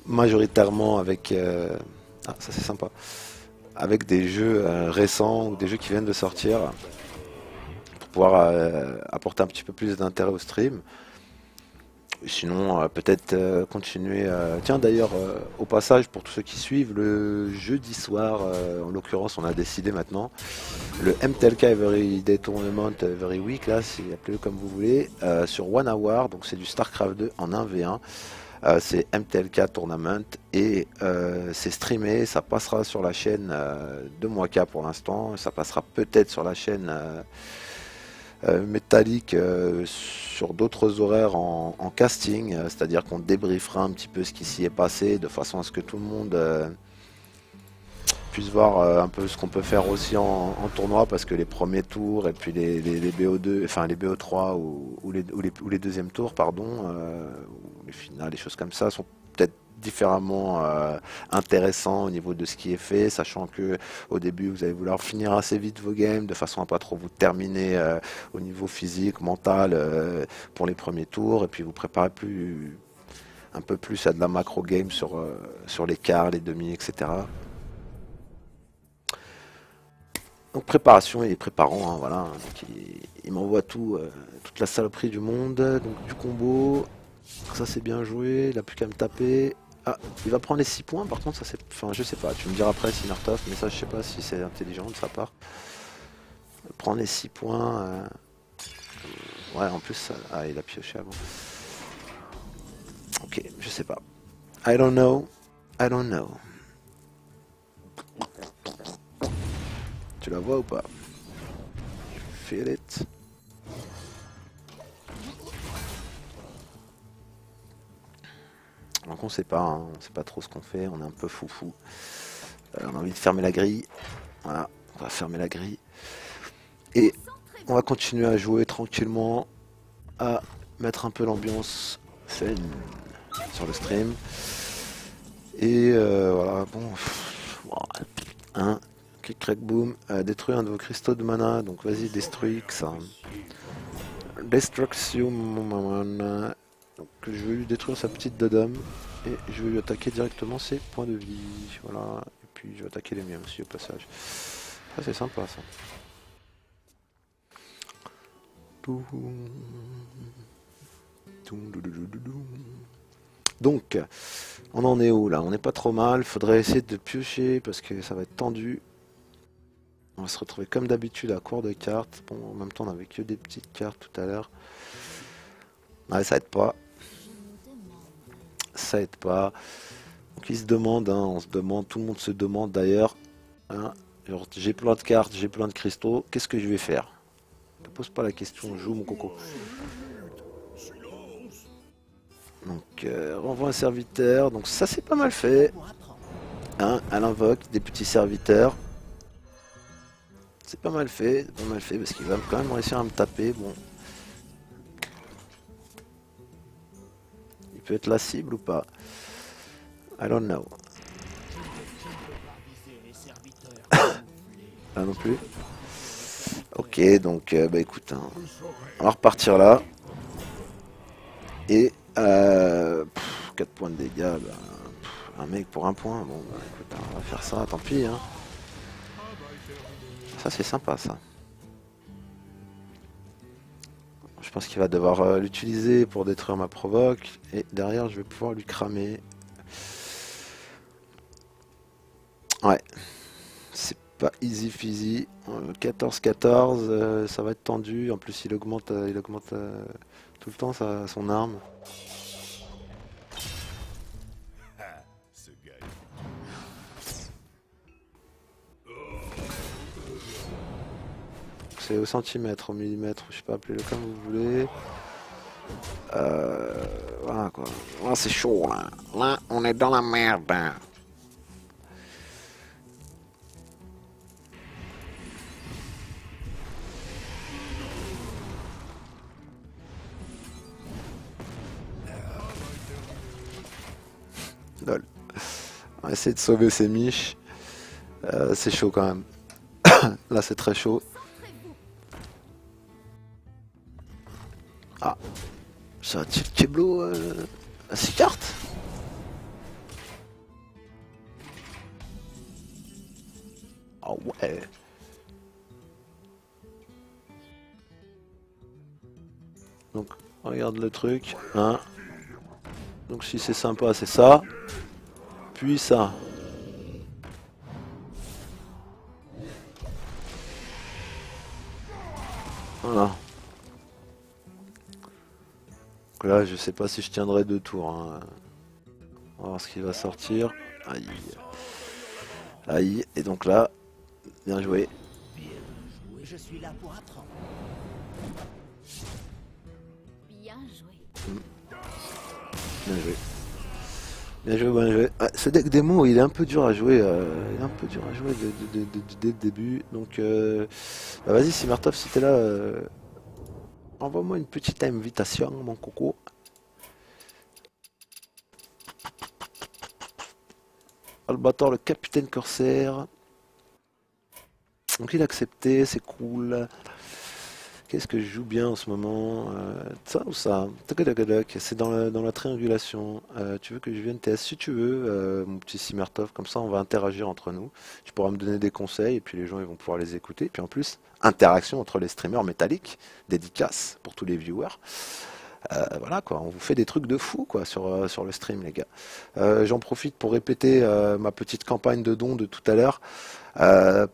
majoritairement avec ah ça c'est sympa avec des jeux récents ou des jeux qui viennent de sortir pour pouvoir apporter un petit peu plus d'intérêt au stream. Sinon, peut-être continuer. Tiens, d'ailleurs, au passage, pour tous ceux qui suivent, le jeudi soir, en l'occurrence, on a décidé maintenant, le MTLK Every Day Tournament, Every Week, là, appelez-le comme vous voulez, sur One Hour, donc c'est du StarCraft 2 en 1v1. C'est MTLK Tournament et c'est streamé, ça passera sur la chaîne de Mwaka pour l'instant, ça passera peut-être sur la chaîne métallique sur d'autres horaires en casting, c'est-à-dire qu'on débriefera un petit peu ce qui s'y est passé, de façon à ce que tout le monde puisse voir un peu ce qu'on peut faire aussi en tournoi, parce que les premiers tours et puis les BO2, enfin les BO3 ou les deuxièmes tours, pardon, ou les finales, les choses comme ça, sont peut-être différemment intéressants au niveau de ce qui est fait, sachant que au début vous allez vouloir finir assez vite vos games de façon à pas trop vous terminer au niveau physique, mental pour les premiers tours, et puis vous préparez un peu plus à de la macro game sur les quarts, les demi, etc. Donc préparation et préparant, hein, voilà. Donc, il m'envoie toute la saloperie du monde, donc du combo. Ça c'est bien joué, il a plus qu'à me taper. Ah, il va prendre les 6 points, par contre ça c'est... Enfin je sais pas, tu me diras après si Nartoff, mais ça je sais pas si c'est intelligent de sa part. Prendre les 6 points... Ouais en plus, ah il a pioché avant. Ok, je sais pas. I don't know, I don't know. Tu la vois ou pas? Feel it. Donc on sait pas, hein, on sait pas trop ce qu'on fait, on est un peu foufou. On a envie de fermer la grille. Voilà, on va fermer la grille. Et on va continuer à jouer tranquillement, à mettre un peu l'ambiance fun sur le stream. Et voilà, bon. Un clic crack boom, détruire un de vos cristaux de mana, donc vas-y détruis ça. Destruction mana. Donc je vais lui détruire sa petite dodome et je vais lui attaquer directement ses points de vie. Voilà, et puis je vais attaquer les miens aussi au passage. Ça c'est sympa ça. Donc, on en est où là? On n'est pas trop mal, faudrait essayer de piocher parce que ça va être tendu. On va se retrouver comme d'habitude à court de cartes. Bon, en même temps on avait que des petites cartes tout à l'heure. Ouais, ça aide pas. Ça aide pas. Donc il se demande, hein, on se demande, tout le monde se demande d'ailleurs. Hein, j'ai plein de cartes, j'ai plein de cristaux, qu'est-ce que je vais faire? Ne pose pas la question, joue mon coco. Donc renvoie un serviteur, donc ça c'est pas mal fait. Hein, elle invoque des petits serviteurs. C'est pas mal fait parce qu'il va quand même réussir à me taper. Bon. Il peut être la cible ou pas? I don't know. Là non plus. Ok, donc bah écoute, hein, on va repartir là. Et 4 points de dégâts, bah, un mec pour un point. Bon, bah, écoute, on va faire ça, tant pis. Hein. Ça c'est sympa ça. Je pense qu'il va devoir l'utiliser pour détruire ma provoque. Et derrière je vais pouvoir lui cramer. Ouais. C'est pas easy peasy. 14-14, ça va être tendu. En plus il augmente tout le temps son arme. C'est au centimètre, au millimètre, je sais pas, appelez-le comme vous voulez. Voilà quoi. Là c'est chaud là. Là on est dans la merde. Lol. On va essayer de sauver ces miches. C'est chaud quand même. Là c'est très chaud. Ah, ça a-t-il Keblo à 6 cartes? Ah ouais. Donc regarde le truc, hein. Donc si c'est sympa c'est ça. Puis ça. Voilà. Donc là je sais pas si je tiendrai 2 tours. Hein. On va voir ce qui va sortir. Aïe. Aïe. Et donc là, bien joué. Je suis là pour apprendre. joué. Bien joué. Bien joué, bien joué. Ah, ce deck démo, il est un peu dur à jouer. Il est un peu dur à jouer dès le début. Donc, bah, vas-y, Simertov, si t'es là, envoie-moi une petite invitation, mon coco. Albator, le capitaine corsaire. Donc, il a accepté, c'est cool. Qu'est-ce que je joue bien en ce moment? Ça ou ça? Takadakadok, c'est dans la triangulation. Tu veux que je vienne TS si tu veux, mon petit Simertov, comme ça on va interagir entre nous. Tu pourras me donner des conseils et puis les gens ils vont pouvoir les écouter. Et puis en plus, interaction entre les streamers métalliques, dédicace pour tous les viewers. Voilà quoi, on vous fait des trucs de fou quoi sur le stream les gars. J'en profite pour répéter ma petite campagne de dons de tout à l'heure.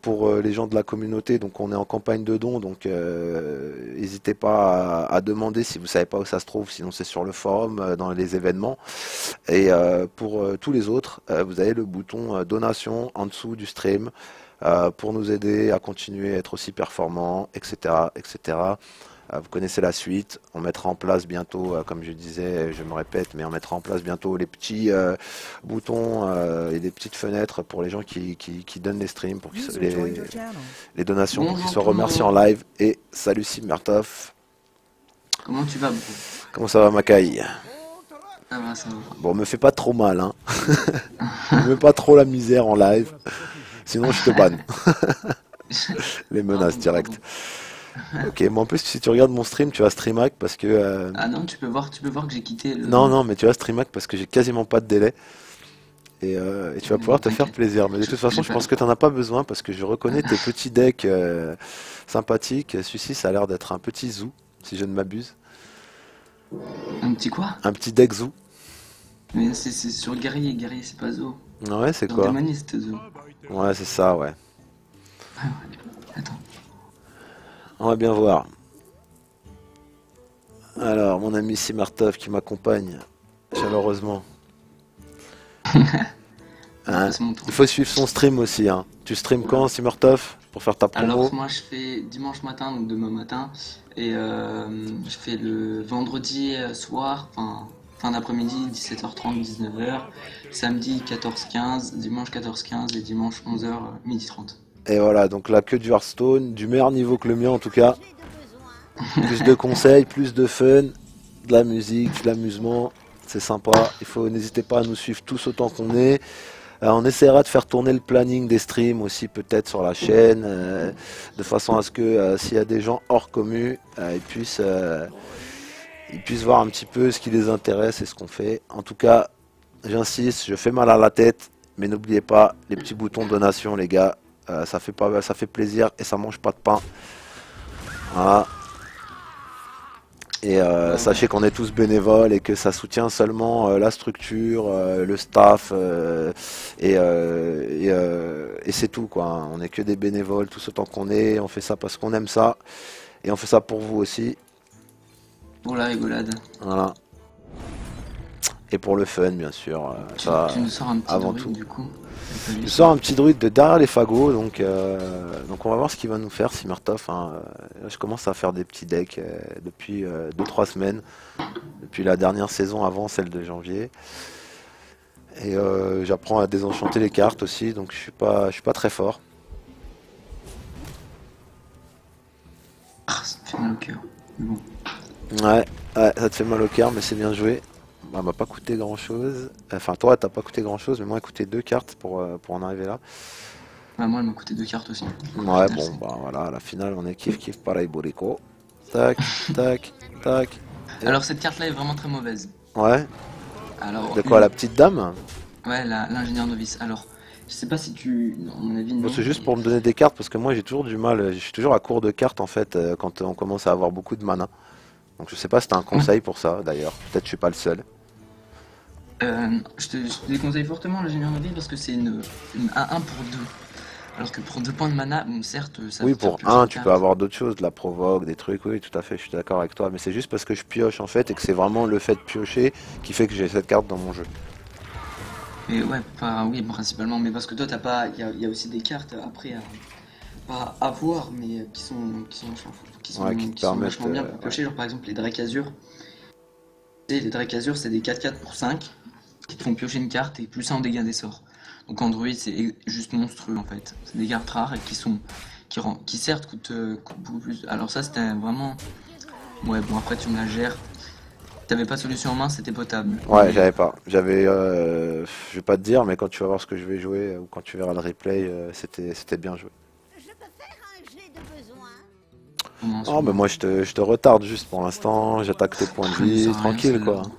Pour les gens de la communauté, donc on est en campagne de dons, donc n'hésitez pas à demander si vous savez pas où ça se trouve, sinon c'est sur le forum, dans les événements. Et pour tous les autres, vous avez le bouton donation en dessous du stream pour nous aider à continuer à être aussi performants, etc., etc. Vous connaissez la suite, on mettra en place bientôt, comme je disais, je me répète, mais on mettra en place bientôt les petits boutons et les petites fenêtres pour les gens qui donnent les streams, pour les donations, pour qu'ils soient remerciés en live. Et salut Simertov. Comment tu vas, bro? Comment ça va Makai? Ça va, ça va. Bon, me fais pas trop mal, hein. Me mets pas trop la misère en live, sinon je te banne. Les menaces directes. Ok, mais en plus si tu regardes mon stream, tu vas streamac parce que... Ah non, tu peux voir que j'ai quitté le... Non, mais tu vas streamac parce que j'ai quasiment pas de délai. Et tu vas pouvoir te faire plaisir. Mais de toute façon, je pense que tu n'en as pas besoin parce que je reconnais tes petits decks sympathiques. Celui-ci, ça a l'air d'être un petit zoo, si je ne m'abuse. Un petit quoi? Un petit deck zoo. Mais c'est sur guerrier, c'est pas zoo. Ouais, c'est Dans quoi? Démoniste, zoo. Ouais, c'est ça, ouais. Ah ouais, attends. On va bien voir. Alors, mon ami Simertov qui m'accompagne chaleureusement. Hein, il faut suivre son stream aussi. Hein. Tu stream quand, Simertov, pour faire ta promo? Alors, moi, je fais dimanche matin, donc demain matin. Et je fais le vendredi soir, enfin fin d'après-midi, 17h30, 19h. Samedi, 14h15, dimanche 14h15 et dimanche 11h, 12h30. Et voilà, donc là que du Hearthstone, du meilleur niveau que le mien en tout cas. Plus de conseils, plus de fun, de la musique, de l'amusement, c'est sympa. N'hésitez pas à nous suivre tous autant qu'on est. On essaiera de faire tourner le planning des streams aussi peut-être sur la chaîne, de façon à ce que s'il y a des gens hors commu, ils puissent voir un petit peu ce qui les intéresse et ce qu'on fait. En tout cas, j'insiste, je fais mal à la tête, mais n'oubliez pas les petits boutons de donation les gars. Ça fait plaisir et ça mange pas de pain. Voilà. Et sachez qu'on est tous bénévoles et que ça soutient seulement la structure, le staff et c'est tout quoi. On n'est que des bénévoles tous autant qu'on est. On fait ça parce qu'on aime ça et on fait ça pour vous aussi. Pour la rigolade. Voilà. Et pour le fun bien sûr. Tu nous sors un petit avant druide, tout. du coup. Je sors un petit druide de derrière les fagots, donc on va voir ce qu'il va nous faire, Simertov. Hein. Je commence à faire des petits decks depuis 2-3 semaines, depuis la dernière saison avant celle de janvier. Et j'apprends à désenchanter les cartes aussi, donc je suis pas très fort. Ah, ça me fait mal au cœur. Bon. Ouais, ça te fait mal au cœur, mais c'est bien joué. Bah, m'a pas coûté grand chose. Enfin, toi, t'as pas coûté grand chose, mais moi, il a coûté 2 cartes pour en arriver là. Bah, moi, elle m'a coûté 2 cartes aussi. Ouais, bon, bah voilà, à la finale, on est kiff pareil, Borico. Tac, tac, tac. Et... Alors, cette carte-là est vraiment très mauvaise. Ouais. Alors, de quoi, la petite dame? Ouais, l'ingénieur novice. Alors, je sais pas si tu. Non, à mon avis, non. C'est juste pour me donner des cartes, parce que moi, j'ai toujours du mal. Je suis toujours à court de cartes, en fait, quand on commence à avoir beaucoup de mana. Donc, je sais pas si t'as un conseil pour ça, d'ailleurs. Peut-être je suis pas le seul. Je te déconseille fortement l'ingénieur novice parce que c'est une 1 pour 2. Alors que pour 2 points de mana, bon, certes, ça oui, peut faire pour 1, tu carte. peux avoir d'autres choses, de la provoque, des trucs, oui, tout à fait, je suis d'accord avec toi. Mais c'est juste parce que je pioche, en fait, et que c'est vraiment le fait de piocher qui fait que j'ai cette carte dans mon jeu. Mais ouais, oui, principalement, mais parce que toi, t'as pas. Il y a aussi des cartes après pas à voir, mais qui sont Ouais, qui te permettent, vachement bien pour piocher, genre par exemple les Drake Azur. Et les Drakazur, c'est des 4-4 pour 5 qui te font piocher une carte et plus 1 en dégâts des sorts. Donc Android, c'est juste monstrueux en fait. C'est des cartes rares et qui certes coûtent beaucoup plus. Alors ça, c'était vraiment. Ouais, bon, après, tu me la gères. T'avais pas de solution en main, c'était potable. Ouais, j'avais pas. Je vais pas te dire, mais quand tu vas voir ce que je vais jouer ou quand tu verras le replay, c'était bien joué. Je peux faire un jet de besoin. Oh, mais moi je te retarde juste pour l'instant. J'attaque tes points de Ça vie, sert à rien, tranquille celle-là. quoi.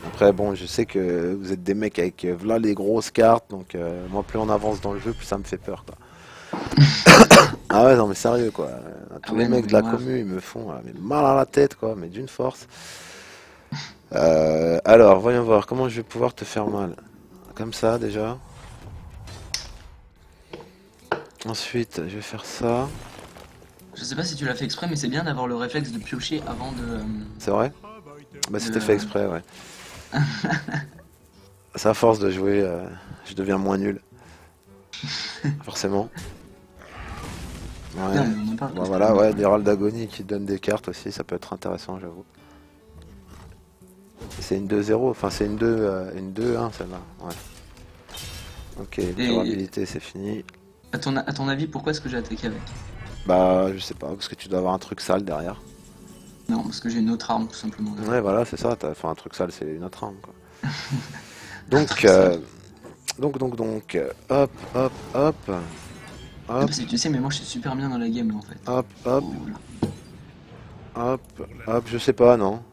Après, bon, je sais que vous êtes des mecs avec voilà les grosses cartes, donc moi plus on avance dans le jeu, plus ça me fait peur quoi. Ah ouais, non mais sérieux quoi. Ah Tous ouais, les non, mecs mais de la moi, commu, ils me font mais mal à la tête quoi, mais d'une force. Alors, voyons voir comment je vais pouvoir te faire mal. Comme ça déjà. Ensuite, je vais faire ça. je sais pas si tu l'as fait exprès, mais c'est bien d'avoir le réflexe de piocher avant de. C'est vrai? Bah c'était fait de- exprès, ouais. C'est à force de jouer, je deviens moins nul. Forcément. Ouais. Non, mais on en parle. Bon, voilà, ouais, des râles d'agonie qui donnent des cartes aussi, ça peut être intéressant, j'avoue. C'est une 2-0, enfin c'est une 2-1 celle-là. Ouais. Ok, durabilité c'est fini. À ton avis, pourquoi est-ce que j'ai attaqué avec? Bah, je sais pas, parce que tu dois avoir un truc sale derrière. Non, parce que j'ai une autre arme, tout simplement. Ouais, voilà, c'est ça, enfin un truc sale, c'est une autre arme, quoi. Un Donc, truc sale. hop, hop, hop, Non, hop, parce que tu sais, mais moi je suis super bien dans la game là en fait. hop, hop, Oh, là. hop, je sais pas, non.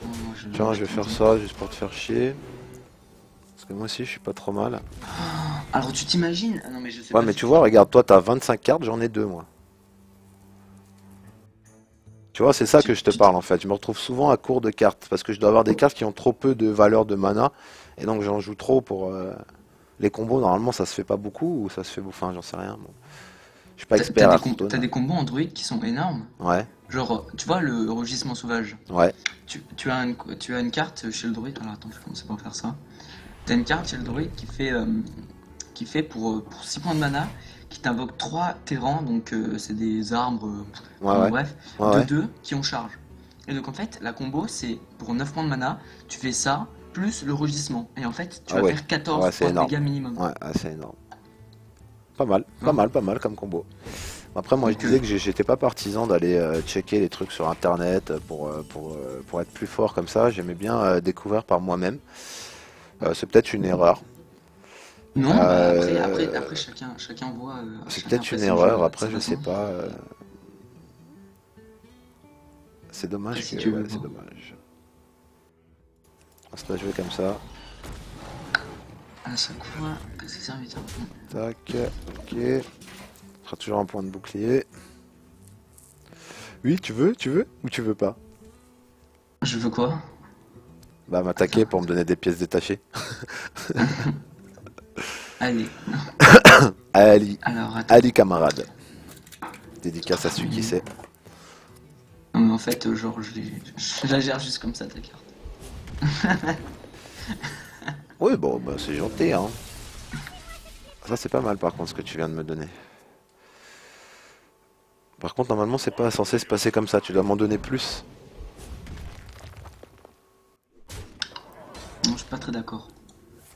Oh, moi, Tiens, je vais faire ça juste pour te faire chier. Parce que moi aussi, je suis pas trop mal. Alors tu t'imagines? Ah non, mais je sais Ouais, pas mais si tu vois, regarde, toi, t'as 25 cartes, j'en ai 2, moi. Tu vois, c'est ça que je te parle, en fait. Je me retrouve souvent à court de cartes, parce que je dois avoir des cartes qui ont trop peu de valeur de mana, et donc j'en joue trop pour... Les combos, normalement, ça se fait pas beaucoup, ou ça se fait... Enfin, j'en sais rien. Bon. Je suis pas expert à Hearthstone. T'as des combos Android qui sont énormes. Ouais, Genre, tu vois le rugissement sauvage. ouais, Tu as une carte chez le druide. Alors attends, je vais commencer par faire ça. T'as une carte chez le druide qui fait pour 6 points de mana, qui t'invoque 3 terrans, donc c'est des arbres, ouais, enfin, ouais, bref, ouais, de ouais. 2 qui ont charge. Et donc en fait, la combo c'est pour 9 points de mana, tu fais ça plus le rugissement. Et en fait, tu Ah vas ouais, faire 14 ouais, c'est points de énorme. dégâts minimum. Ouais, c'est énorme. Pas mal, pas Ouais. mal, pas mal comme combo. Après, moi, je Donc, disais que j'étais pas partisan d'aller checker les trucs sur Internet pour être plus fort comme ça. J'aimais bien découvrir par moi-même. C'est peut-être une erreur. non, bah Euh, après chacun voit. c'est Chacun peut-être une apprécie le jeu erreur. à Après, sa je sais façon. pas. C'est Après, dommage si que. tu Ouais, veux c'est voir. dommage. On se la jouer comme ça. À chaque fois que ces serviteurs font. Tac. Ok. Ce sera toujours un point de bouclier. Oui, tu veux ou tu veux pas? Je veux quoi? Bah, m'attaquer pour me donner des pièces détachées. Allez, Ali, alors attends. Ali camarade. Dédicace à celui qui sait. Non, mais en fait, genre, je la gère juste comme ça, ta carte. Oui, bon, bah, c'est gentil, hein. Ça, c'est pas mal, par contre, ce que tu viens de me donner. Par contre, normalement, c'est pas censé se passer comme ça. Tu dois m'en donner plus. Non, je suis pas très d'accord.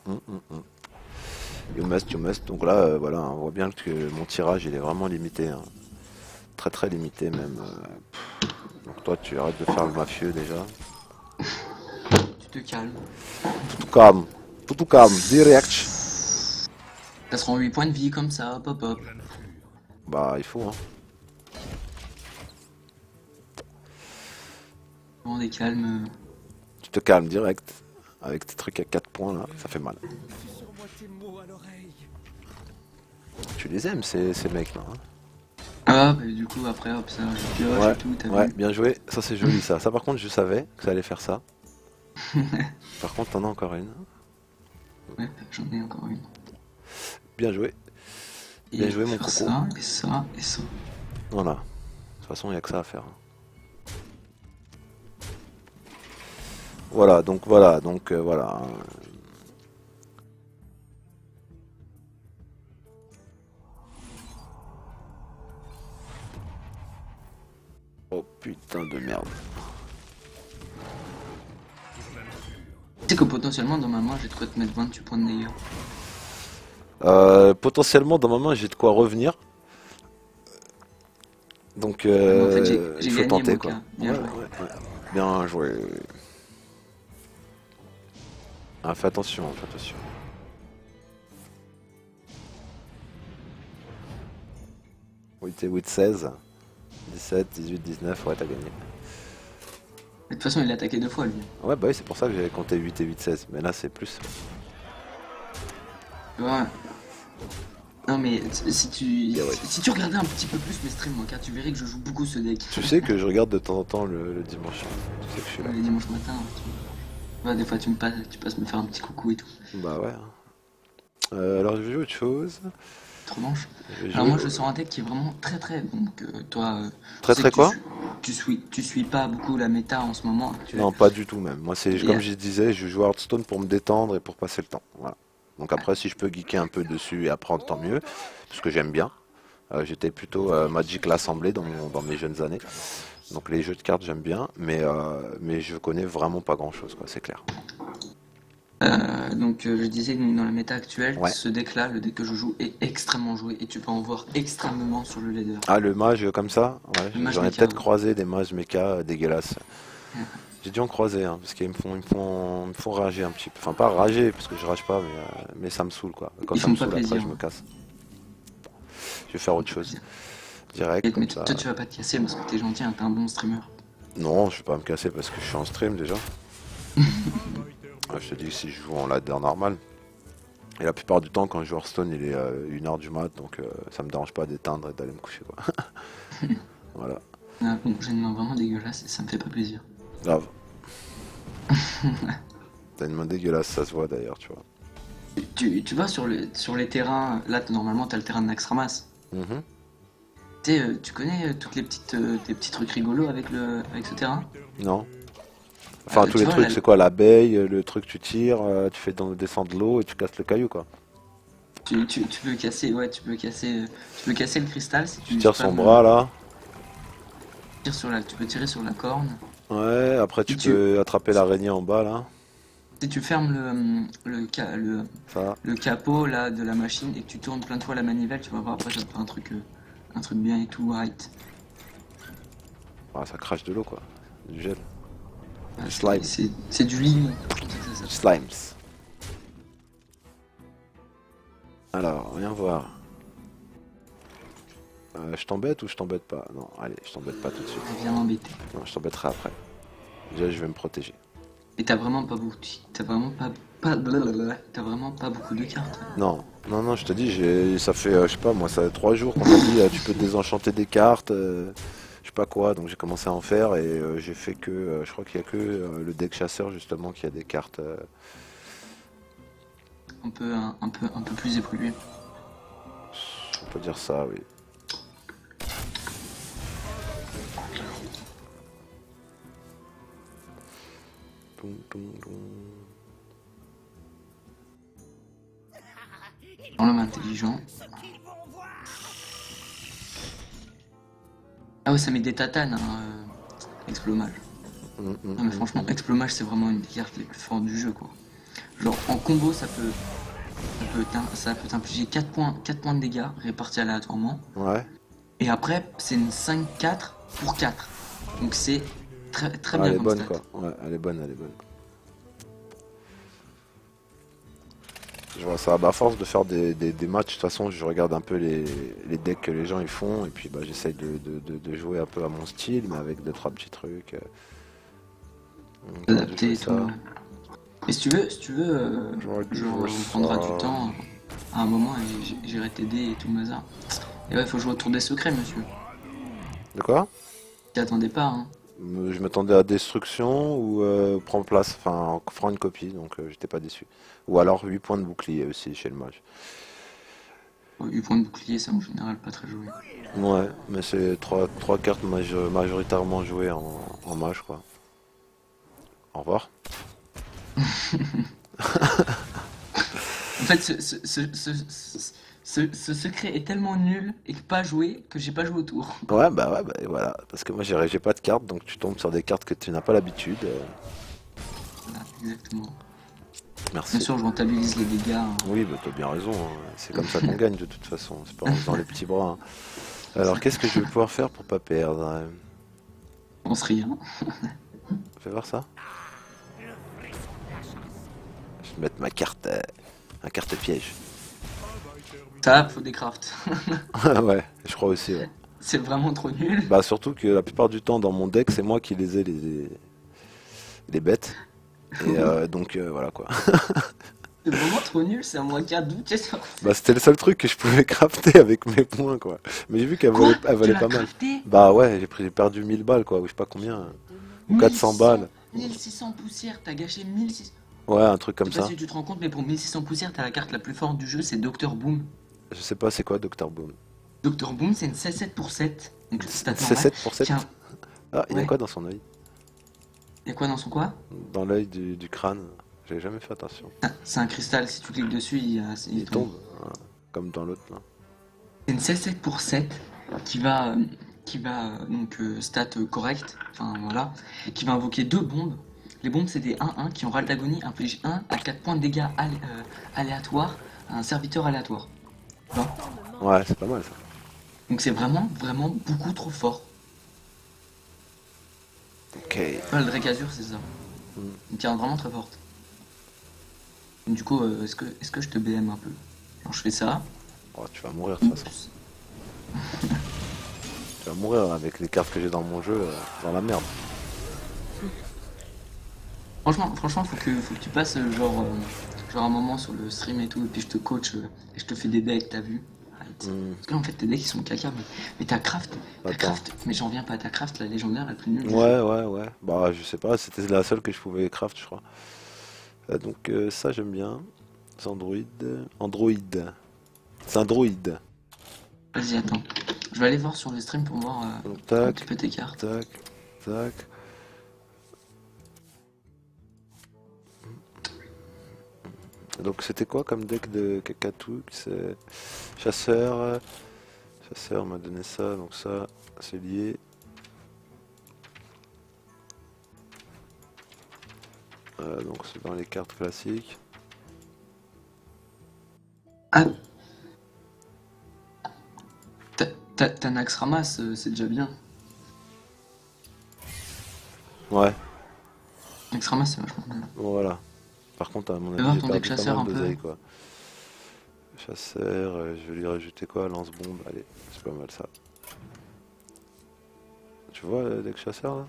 Hum, hum, hum. You must, you must. Donc là, voilà, on voit bien que mon tirage, il est vraiment limité, hein. Très, très limité, même. Donc toi, tu arrêtes de faire le mafieux, déjà. Tu te calmes. Tout calme. Tout calme. Direct. Ça sera en 8 points de vie comme ça, hop hop hop. Bah, il faut, hein. On est calme. Tu te calmes direct. Avec tes trucs à 4 points, là, ça fait mal. Sur-moi tes mots à l'oreille. Tu les aimes, ces mecs-là, hein. Ah, bah du coup, après, hop, ça, je pioche Ouais, et tout, t'as ouais, vu? bien joué. Ça, c'est joli, ça. Ça, par contre, je savais que ça allait faire ça. Par contre, t'en as encore une. Ouais, j'en ai encore une. Bien joué. Et Bien joué, mon faire coco. ça, et ça, et ça. Voilà. De toute façon, il n'y a que ça à faire. Voilà, donc voilà, voilà. Oh putain de merde. Tu sais que potentiellement dans ma main j'ai de quoi te mettre 28 points de dégâts. Potentiellement dans ma main j'ai de quoi revenir. Donc En fait il j'ai faut gagné tenter mon quoi. cas. Bien joué. Ouais. Bien joué. Ah, fais attention, fais attention. Oui, t'es 8-16. 17, 18, 19, ouais, t'as gagné. De toute façon il a attaqué 2 fois lui. Ouais, bah oui, c'est pour ça que j'avais compté 8 et 8, 16. Mais là, c'est plus. Ouais. Non mais si tu, Ouais. si tu regardais un petit peu plus mes streams, moi, car tu verrais que je joue beaucoup ce deck. Tu sais que je regarde de temps en temps le dimanche. Tu sais que je suis là. Les dimanches matin. Ouais, des fois tu passes me faire un petit coucou et tout. Bah ouais. Alors, je vais jouer autre chose. Trop manche. Je vais Alors jouer- moi je sors un deck qui est vraiment très très. Donc toi. Très, je sais très que quoi tu suis pas beaucoup la méta en ce moment actuelle. Non, pas du tout même. Moi, c'est comme Yeah. je disais, je joue à Hearthstone pour me détendre et pour passer le temps. Voilà. Donc après, si je peux geeker un peu dessus et apprendre, tant mieux. Parce que j'aime bien. J'étais plutôt Magic l'Assemblée dans mes jeunes années. Donc les jeux de cartes, j'aime bien. Mais je connais vraiment pas grand-chose, quoi, c'est clair. Donc je disais que dans la méta actuelle, Ouais. ce deck là, le deck que je joue est extrêmement joué et tu peux en voir extrêmement sur le ladder. Ah, le mage comme ça? Ouais, Le mage j'en ai mecha, peut-être ouais. croisé des mages mecha dégueulasses. J'ai dû en croiser, hein, parce qu'ils me font rager un petit peu. Enfin, pas rager, parce que je rage pas, mais ça me saule, quoi. Quand Ils ça me font pas saoule, après, plaisir. je me casse. Je vais faire autre chose. Direct, Mais comme ça. toi tu vas pas te casser parce que t'es gentil, hein, t'es un bon streamer. Non, je vais pas me casser parce que je suis en stream, déjà. Je te dis que si je joue en ladder normal. Et la plupart du temps, quand je joue Hearthstone, il est 1h du mat, donc ça me dérange pas d'éteindre et d'aller me coucher, quoi. Voilà, Bon, j'ai une main vraiment dégueulasse et ça me fait pas plaisir. grave. T'as une main dégueulasse, ça se voit d'ailleurs, tu vois. Tu vois sur les terrains, là normalement t'as le terrain de Naxxramas. Mhm. Tu connais toutes les tes petits trucs rigolos avec ce terrain? Non. Enfin, tous Tu les vois, trucs, là- c'est quoi? L'abeille, le truc tu tires, tu fais descendre l'eau et tu casses le caillou, quoi. Tu peux casser, ouais, tu peux casser le cristal si Tu tires son spams, bras, là. tu peux tirer sur la corne. Ouais, après tu Et tu- peux attraper l'araignée en bas, là. Si tu fermes Ça. le capot là de la machine et que tu tournes plein de fois la manivelle, tu vas voir après ça te fait un truc bien et tout, right. Ah, ça crache de l'eau, quoi. Du gel. Ah, Du slime. C'est du limon. C'est comme ça que ça Du s'appelle. slimes. Alors, viens voir. Je t'embête ou je t'embête pas? Non, allez, je t'embête pas tout de suite. Viens m'embêter. Non, je t'embêterai après. Déjà, je vais me protéger. Et t'as vraiment pas beaucoup. T'as vraiment t'as vraiment pas beaucoup de cartes. Non, non, je te dis, ça fait, je sais pas, moi, ça fait 3 jours qu'on m'a dit, tu peux désenchanter des cartes, je sais pas quoi, donc j'ai commencé à en faire et j'ai fait que, je crois qu'il y a que le deck chasseur justement qui a des cartes. Un peu plus évolué. On peut dire ça, oui. Toum, toum, toum. Dans l'homme intelligent. Ah ouais, ça met des tatanes, hein, Explomage. Non mais franchement, Explomage c'est vraiment une des cartes les plus fortes du jeu, quoi. Genre en combo ça peut t'infliger 4 points de dégâts répartis aléatoirement. Ouais. Et après c'est une 5-4 pour 4. Donc c'est très Ah, bien elle est comme bonne, stat. quoi. Ouais, elle est bonne, elle est bonne. Je vois ça. Bah, à force de faire des matchs, de toute façon, je regarde un peu les decks que les gens ils font, et puis bah, j'essaye de jouer un peu à mon style, mais avec 2-3 petits trucs. Donc, Adapté et je fais tout. ça. Mais si tu veux, J'aurais dû genre, jouer on prendra ça. du temps à un moment et j'irai t'aider et tout le bazar. Et ouais, faut jouer autour des secrets, monsieur. De quoi? T'y attendais pas, hein. Je m'attendais à destruction ou prendre place, enfin, prendre une copie, donc j'étais pas déçu. Ou alors 8 points de bouclier aussi chez le mage. 8 points de bouclier, c'est en général pas très joué. Ouais, mais c'est trois cartes majoritairement jouées en mage, quoi. Au revoir. En fait, ce secret est tellement nul et pas joué que j'ai pas joué autour. Ouais, bah voilà. Parce que moi j'ai pas de cartes, donc tu tombes sur des cartes que tu n'as pas l'habitude. Voilà, exactement. Bien Merci. sûr, je rentabilise les dégâts, hein. Oui, bah t'as bien raison, hein. C'est comme ça qu'on gagne de toute façon, c'est pas en faisant les petits bras, hein. Alors qu'est-ce que je vais pouvoir faire pour pas perdre, hein? On se rit, hein. Fais voir ça. Je vais mettre ma carte piège. Ça, faut des crafts. Ouais, je crois aussi, ouais. C'est vraiment trop nul. Bah surtout que la plupart du temps dans mon deck, c'est moi qui les ai les bêtes. Et voilà quoi. C'est vraiment trop nul, c'est un moins 4 d'août, c'est ça. Bah c'était le seul truc que je pouvais crafter avec mes points quoi. Mais j'ai vu qu'elle Quoi? elle Tu valait l'as pas mal. crafté? Bah ouais, j'ai perdu 1000 balles quoi, ou je sais pas combien. Ou 400 balles. 1600 poussières, t'as gâché 1600. Ouais, un truc Je comme sais pas ça. si tu te rends compte, mais pour 1600 poussières, t'as la carte la plus forte du jeu, c'est Dr Boom. Je sais pas c'est quoi Dr Boom. Dr Boom, c'est une C7 pour 7. Donc c'est C'est 7 pour 7. Tiens, Ah, il y a ouais. quoi dans son œil? Y'a quoi dans son quoi? Dans l'œil du crâne. J'avais jamais fait attention. Ah, c'est un cristal, si tu cliques dessus, il Il tombe. Voilà. Comme dans l'autre là. C'est une C7 pour 7 qui va donc stat correct, enfin voilà, qui va invoquer deux bombes. Les bombes c'est des 1-1 qui en râle d'agonie infligent 1 à 4 points de dégâts aléatoires à un serviteur aléatoire. Tu vois. Ouais, c'est pas mal ça. Donc c'est vraiment beaucoup trop fort. Ok. Ouais, le Drekazur c'est ça. Une carte vraiment très forte. Donc, du coup, est-ce que je te BM un peu? Alors je fais ça. Oh, tu vas mourir de toute façon. Tu vas mourir avec les cartes que j'ai dans mon jeu, dans la merde. Franchement, faut que tu passes genre un moment sur le stream et tout, et puis je te coach et je te fais des decks, t'as vu? Arrête. Parce que là, en fait, tes decks ils sont caca, mais ta craft, Attends. mais j'en viens pas à ta craft, la légendaire la plus nulle. du jeu. Ouais. Bah, je sais pas, c'était la seule que je pouvais craft, je crois. Donc, ça, j'aime bien. C'est Android. Android. C'est un droïde. Vas-y, attends. Je vais aller voir sur le stream pour voir Donc, un tac, petit peu tes cartes. tac. Donc, c'était quoi comme deck de Kakatou? C'est chasseur. Chasseur m'a donné ça, donc ça, c'est lié. Donc, c'est dans les cartes classiques. Ah, t'as Nax Ramas, c'est déjà bien. Ouais, Nax Ramas, c'est vachement bien. bon, voilà. Par contre, à mon Fais voir avis, j'ai ton deck perdu pas chasseur mal un peu. d'oseille, quoi. Chasseur, je vais lui rajouter quoi? Lance-bombe, allez, c'est pas mal ça. Tu vois le deck chasseur là?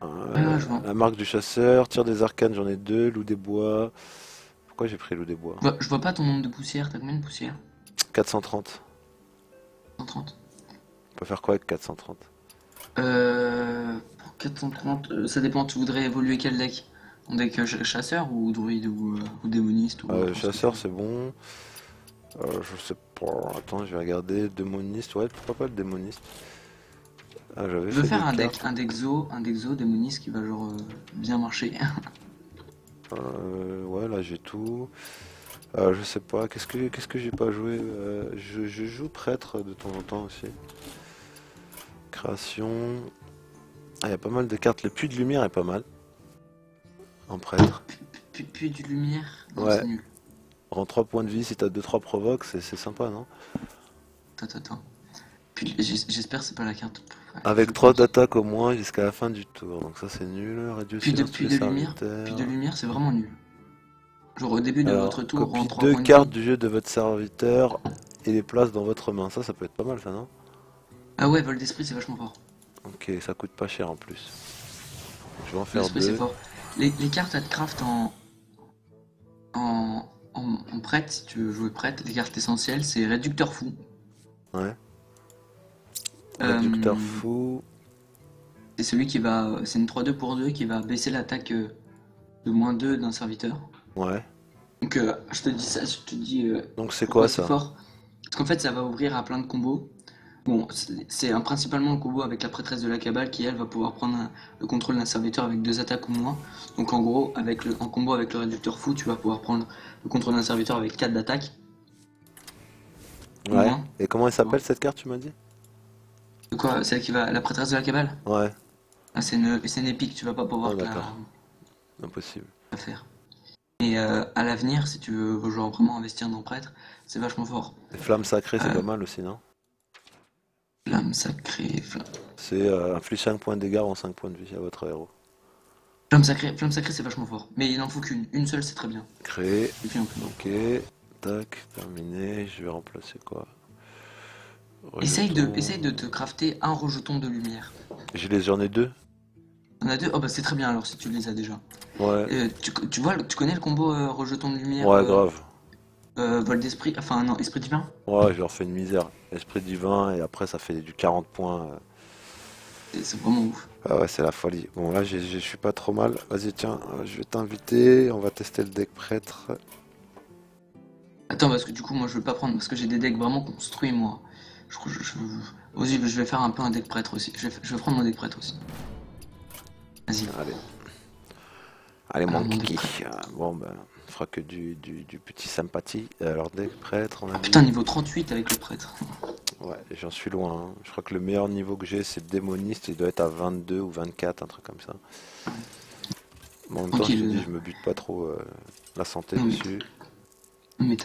Ouais, je vois. La marque du chasseur, tir des arcanes, j'en ai deux, loup des bois. Pourquoi j'ai pris loup des bois? Je vois pas ton nombre de poussières, t'as combien de poussières? 430. 130. On peut faire quoi avec 430? Pour 430, ça dépend, tu voudrais évoluer quel deck? En deck chasseur ou druide ou démoniste ou Chasseur, c'est bon. Je sais pas, attends, je vais regarder. Démoniste, ouais, pourquoi pas le démoniste? Ah, j'avais Je veux fait faire des un cartes. deck démoniste qui va genre bien marcher. Ouais, là j'ai tout. Je sais pas, qu'est-ce que j'ai pas joué? Je joue prêtre de temps en temps aussi. Création. Ah, il y a pas mal de cartes. Le puits de lumière est pas mal. En prêtre. Puis du lumière, non, Ouais. c'est nul. Rend 3 points de vie si t'as 2-3 provoques, c'est sympa, non? Attends. Puis j'espère que c'est pas la carte. Ouais, Avec je 3 pense. d'attaque au moins jusqu'à la fin du tour. Donc ça c'est nul. Réduire Puis silence tous les lumière, serviteurs. puis de lumière, c'est vraiment nul. Genre au début de Alors, votre tour, rend copie 3 2 points de cartes vie. du jeu de votre serviteur et les place dans votre main. Ça peut être pas mal ça, non? Ah ouais, vol d'esprit, c'est vachement fort. Ok, ça coûte pas cher en plus. Je vais en Vol faire d'esprit, c'est 2. fort. Les cartes à te craft en prête, si tu veux jouer prête, les cartes essentielles, c'est réducteur fou. Ouais. Euh, Réducteur fou. C'est celui qui va. C'est une 3-2 pour 2 qui va baisser l'attaque de -2 d'un serviteur. Ouais. Donc je te dis ça, je te dis Donc c'est pourquoi quoi c'est ça? fort. Parce qu'en fait ça va ouvrir à plein de combos. Bon, c'est principalement le combo avec la prêtresse de la cabale qui elle va pouvoir prendre le contrôle d'un serviteur avec 2 attaques ou moins. Donc en gros, en combo avec le réducteur fou, tu vas pouvoir prendre le contrôle d'un serviteur avec 4 d'attaque. Ou Ouais. moins. Et comment elle s'appelle cette carte, tu m'as dit? De quoi? Celle qui va. La prêtresse de la cabale? Ouais. Ah, c'est une épique, tu vas pas pouvoir Ah, te la. d'accord. Impossible. à faire. Et à l'avenir, si tu veux genre vraiment investir dans prêtre, c'est vachement fort. Les flammes sacrées, c'est Euh, pas mal aussi, non? Flamme sacrée, C'est inflige 5 points de dégâts en 5 points de vie à votre héros. flamme sacrée, c'est vachement fort. Mais il en faut qu'une. Une seule, c'est très bien. Créé. Et puis un peu. Ok. Tac, terminé. Je vais remplacer quoi? Essaye de te crafter un rejeton de lumière. J'en ai deux. On a deux? Oh bah c'est très bien alors si tu les as déjà. Ouais. Tu vois, tu connais le combo rejeton de lumière, Ouais, grave. vol d'esprit, enfin non, esprit divin? Ouais, je leur fais une misère. Esprit divin, et après, ça fait du 40 points. C'est vraiment ouf. Ah ouais, c'est la folie. Bon, là, je suis pas trop mal. Vas-y, tiens, je vais t'inviter. On va tester le deck prêtre. Attends, parce que du coup, moi je veux pas prendre, parce que j'ai des decks vraiment construits, moi. Vas-y, je vais faire un peu un deck prêtre aussi. Je vais prendre mon deck prêtre aussi. Vas-y. Allez. Allez, Alors, mon mon kiki. deck Bon, ben, on fera que du petit sympathie. Alors, deck prêtre, on a Ah mis... putain, niveau 38 avec le prêtre. Ouais, j'en suis loin, hein. Je crois que le meilleur niveau que j'ai, c'est le démoniste. Il doit être à 22 ou 24, un truc comme ça. Bon, en même temps, je te dis, je me bute pas trop la santé Non, mais- dessus. Mais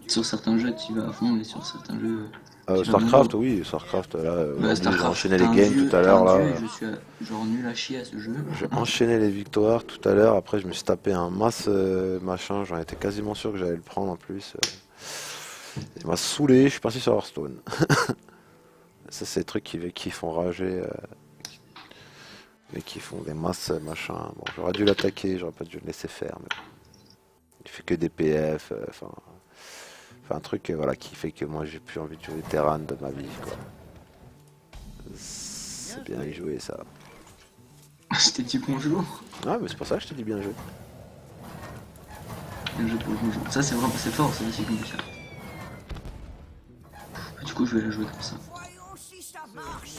sur certains jeux, tu vas à fond, mais sur certains jeux. Tu vas Starcraft, moins. oui, Starcraft, là, Bah, aujourd'hui, j'ai Starcraft, enchaîné t'es les un games dieu, tout à t'es l'heure, un là. dieu et je suis genre nul à chier à ce jeu. J'ai enchaîné les victoires tout à l'heure. Après, je me suis tapé un masse machin. J'en étais quasiment sûr que j'allais le prendre en plus. Il m'a saoulé. Je suis parti sur Hearthstone. Ça, c'est des trucs qui font rager. Mais qui font des masses machin. Bon, j'aurais dû l'attaquer. J'aurais pas dû le laisser faire. Mais bon. Il fait que des PF. Enfin, un truc voilà, qui fait que moi, j'ai plus envie de jouer Terran de ma vie, quoi. C'est bien joué, ça. Je t'ai dit bonjour. Ah, mais c'est pour ça que je te dis bien joué. Le jeu pour le bonjour. Ça, c'est vraiment c'est fort, ça aussi comme ça. Du coup, je vais la jouer comme ça. Voyons si ça marche.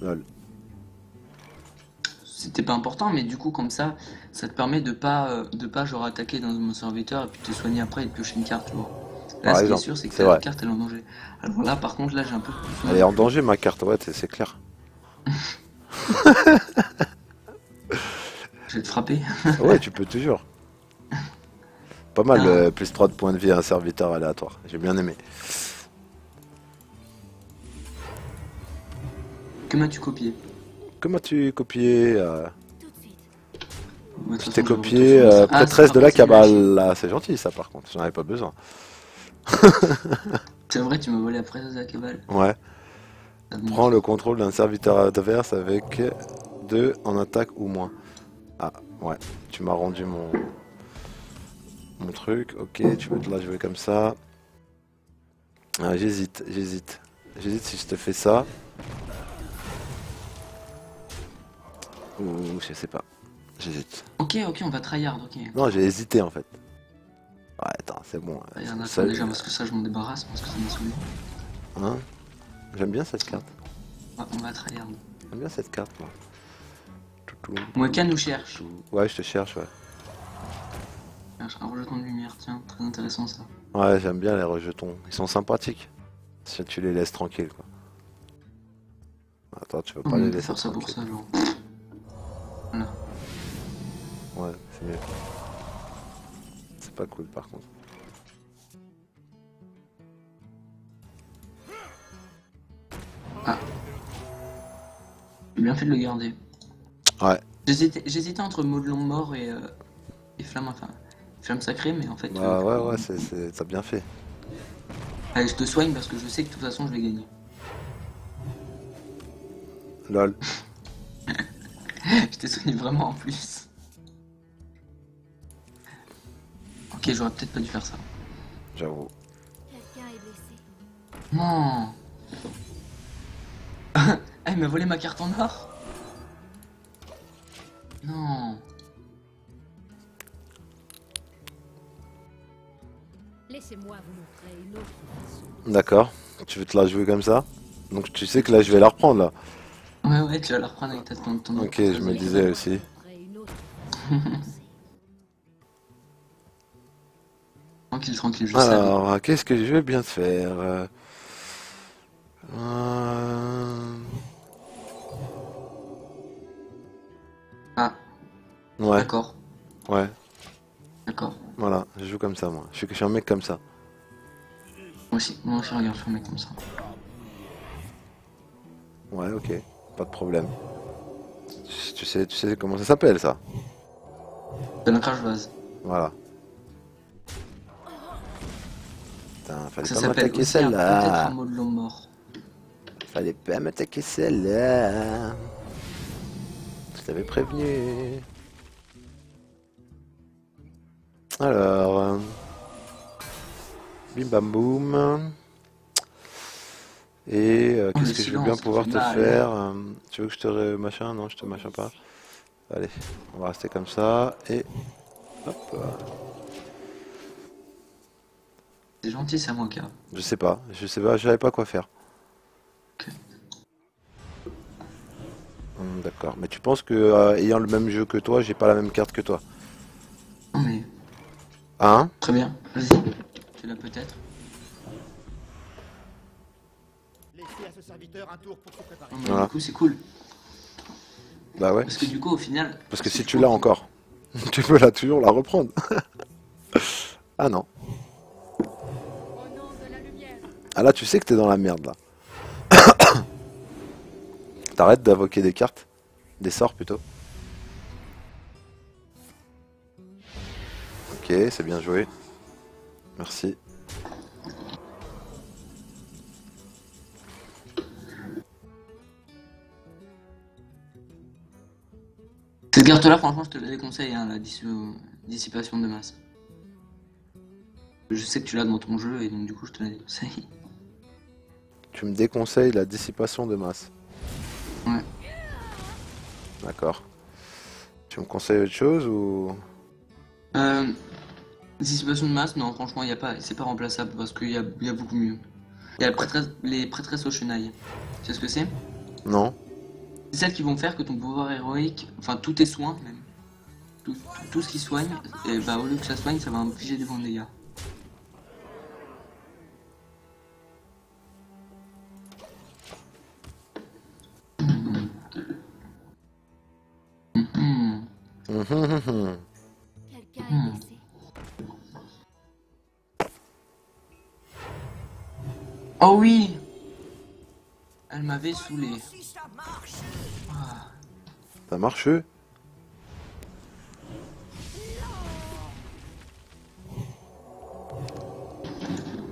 Lol. C'était pas important, mais du coup, comme ça te permet de pas genre attaquer dans mon serviteur et puis te soigner après et de piocher une carte, tu vois. Là, Par ce qui est exemple, sûr, c'est que c'est la vrai. carte, elle est en danger. Alors là, par contre, là, j'ai un peu plus Elle est en danger, ma carte, ouais, c'est clair. Je vais te frapper. Ouais, tu peux toujours. Pas mal, Ah. plus 3 de points de vie à un serviteur aléatoire. J'ai bien aimé. Que m'as-tu copié? Comment tu copié Tout de suite. Ouais, de Je toute t'ai façon, copié je retourne sur ça. Ah, prêtresse c'est de pas la possible, cabale. Là, c'est gentil, ça, par contre. J'en avais pas besoin. c'est vrai, tu m'as volé après la cabale. Ouais. Ah, bon. Prends le contrôle d'un serviteur adverse avec 2 en attaque ou moins. Ah, ouais. Tu m'as rendu mon truc. Ok, tu peux te la jouer comme ça. Ah, j'hésite. J'hésite si je te fais ça. Ou je sais pas. J'hésite. Ok, on va tryhard, ok. Non, j'ai hésité en fait. Ouais, attends, c'est bon. Tryhard, Ça- attends, déjà, parce que ça, je m'en débarrasse, parce que ça m'a saoulé. Hein? J'aime bien cette carte. Ouais, on va tryhard. J'aime bien cette carte, moi. Toutou, Moekan nous cherche. toutou. Ouais, je te cherche, ouais. Cherche un rejeton de lumière, tiens, très intéressant ça. Ouais, j'aime bien les rejetons. Ils sont sympathiques. Si tu les laisses tranquilles, quoi. Attends, tu veux pas On les peut laisser faire ça pour tranquilles. ça, genre. Voilà. Ouais, c'est mieux. C'est pas cool, par contre. J'ai bien fait de le garder. Ouais. J'hésitais entre Modelon mort et flamme, enfin, flamme sacrée, mais en fait. Bah ouais, t'as bien fait. Allez, je te soigne parce que je sais que de toute façon je vais gagner. Lol. Je t'ai soigné vraiment en plus. Ok, j'aurais peut-être pas dû faire ça. Quelqu'un J'avoue. est blessé. Non. Elle m'a volé ma carte en or. Non. Laissez-moi vous montrer une autre façon. D'accord. Tu veux te la jouer comme ça? Donc tu sais que là, je vais la reprendre, là. Ouais, tu vas la reprendre avec ton Ok, je me disais aussi. Montrer une autre façon de penser. Tranquille, je sais. Alors, qu'est-ce que je vais bien faire Ouais, D'accord, ouais, d'accord. voilà, je joue comme ça moi. Je suis un mec comme ça. Moi aussi, regarde, je suis un mec comme ça. Ouais, ok, pas de problème. Tu sais comment ça s'appelle ça? De la crash vase. Voilà. Putain, fallait Ça pas s'appelle m'attaquer aussi peut-être un celle-là. mot de l'homme mort. Fallait pas m'attaquer celle-là. Je t'avais prévenu. Alors, bim bam boum. Et Oh, le qu'est-ce que je veux bien silence, pouvoir ça te fait mal. faire? Tu veux que je te machin? Non, je te machin pas. Allez, on va rester comme ça. Et hop. C'est gentil, ça, moi, Ka. Je sais pas, je savais pas quoi faire. Ok. D'accord, mais tu penses que ayant le même jeu que toi, j'ai pas la même carte que toi? Non, mais Hein? très bien, vas-y. Tu l'as peut-être. Laissez à ce serviteur un tour pour se préparer. Non, mais Voilà. du coup, c'est cool. Bah ouais. Parce que du coup, au final. Parce que si tu l'as encore, tu peux toujours la reprendre. Ah non. Au nom de la lumière. Ah là, tu sais que t'es dans la merde là. T'arrêtes d'invoquer des cartes, des sorts plutôt. Ok, c'est bien joué. Merci. Cette carte-là, franchement, je te la déconseille, hein, la dissipation de masse. Je sais que tu l'as dans ton jeu et donc du coup, je te la déconseille. Tu me déconseilles la dissipation de masse. Ouais. D'accord. Tu me conseilles autre chose ou... Dissipation de masse, non, franchement, y a pas, c'est pas remplaçable parce qu'il y a beaucoup mieux. Il y a les prêtresses aux chenailles. Tu sais ce que c'est? Non? C'est celles qui vont faire que ton pouvoir héroïque, enfin tous tes soins même, tout ce qui soigne, et bah au lieu que ça soigne, ça va infliger des bons dégâts. Mhm. Quelqu'un est blessé. Oh oui! Elle m'avait saoulé. Ça marche?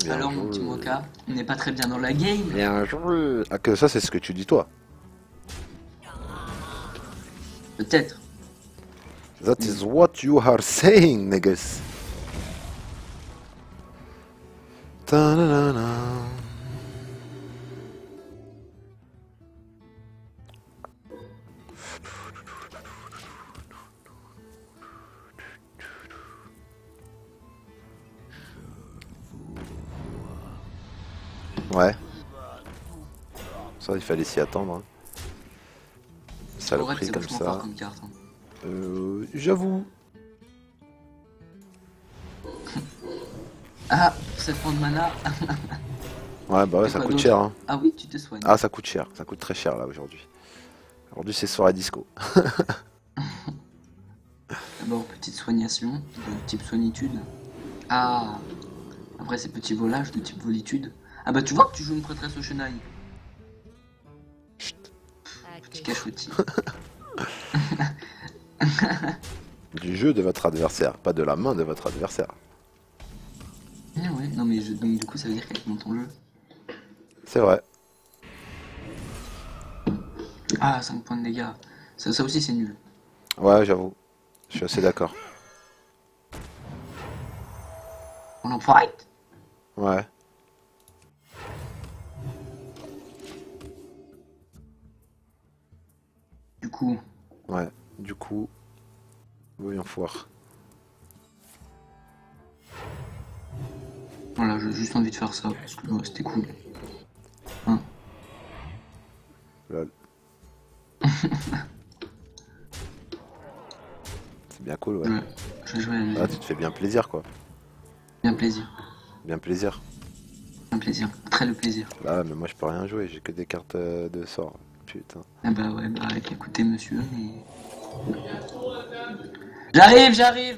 Bien Alors mon joué. petit Moka, on n'est pas très bien dans la game. Bien joué. Ah que ça c'est ce que tu dis toi. Peut-être. That is what you are saying, niggas. Ta-na-na-na. Ouais. Ça, il fallait s'y attendre. Hein. C'est vrai que Saloperie c'est comme vachement fort ça. comme carte. Hein. J'avoue. Ah, 7 points de mana. Ouais, bah ouais, Et ça quoi coûte d'autre? cher. Hein. Ah oui, tu te soignes. Ah, ça coûte cher. Ça coûte très cher là aujourd'hui. Aujourd'hui, c'est soirée disco. D'abord, petite soignation, de type soignitude. Ah, après, c'est petit volage de type volitude. Ah bah, tu vois que tu joues une prêtresse aux chenailles. Chut. Petit cachotis. Du jeu de votre adversaire, pas de la main de votre adversaire. Ouais, non mais donc du coup, ça veut dire qu'elle est dans ton jeu. C'est vrai. Ah, 5 points de dégâts. Ça aussi, c'est nul. Ouais, j'avoue. Je suis assez d'accord. On en fight? Ouais. Du coup, Ouais. Du coup, voyons voir. voilà, j'ai juste envie de faire ça parce que ouais, c'était cool. Hein. Lol. C'est bien cool, ouais. Ouais, je vais jouer à la Ah, tu te fais bien plaisir, quoi. Bien plaisir. Bien plaisir. Un plaisir. Très le plaisir. Là, mais moi, je peux rien jouer. J'ai que des cartes de sort. Putain. Ah bah ouais, bah écoutez monsieur, mais J'arrive. Et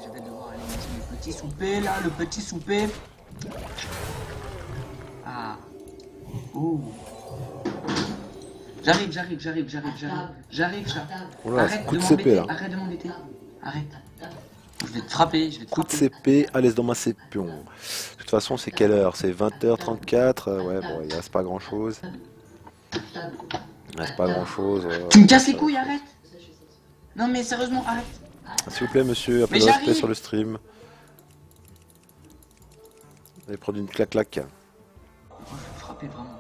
je vais devoir aller manger le petit souper là, le petit souper. Ah. Ouh. J'arrive. Oula, Arrête coup de de CP là. m'embêter, arrête de m'embêter. Arrête. Je vais te frapper, Coup de CP, à l'aise dans ma CP. De toute façon, c'est quelle heure? C'est 20h34. Ouais, bon, il reste pas grand chose. Il reste pas grand chose. Tu me casses les couilles, arrête. Non mais sérieusement, arrête. S'il vous plaît, monsieur, un peu Mais de respect j'arrive. sur le stream. Vous allez prendre une claque. Oh, je vais te frapper vraiment.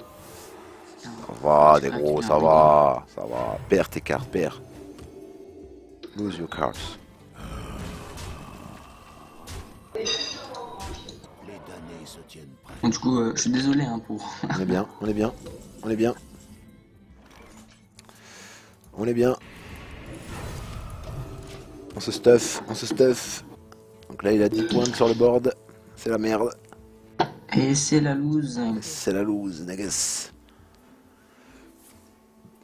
Putain. Ça va, des Ah, gros, putain, ça mais va. Ça va. Perds tes cartes, perds. Lose your cards. Les damnés se tiennent prêts. Bon, du coup, je suis désolé hein, pour... On est bien, on est bien. On est bien. On est bien. On se stuff, on se stuff. Donc là, il a 10 points sur le board. C'est la merde. Et c'est la loose. C'est la lose, niggas.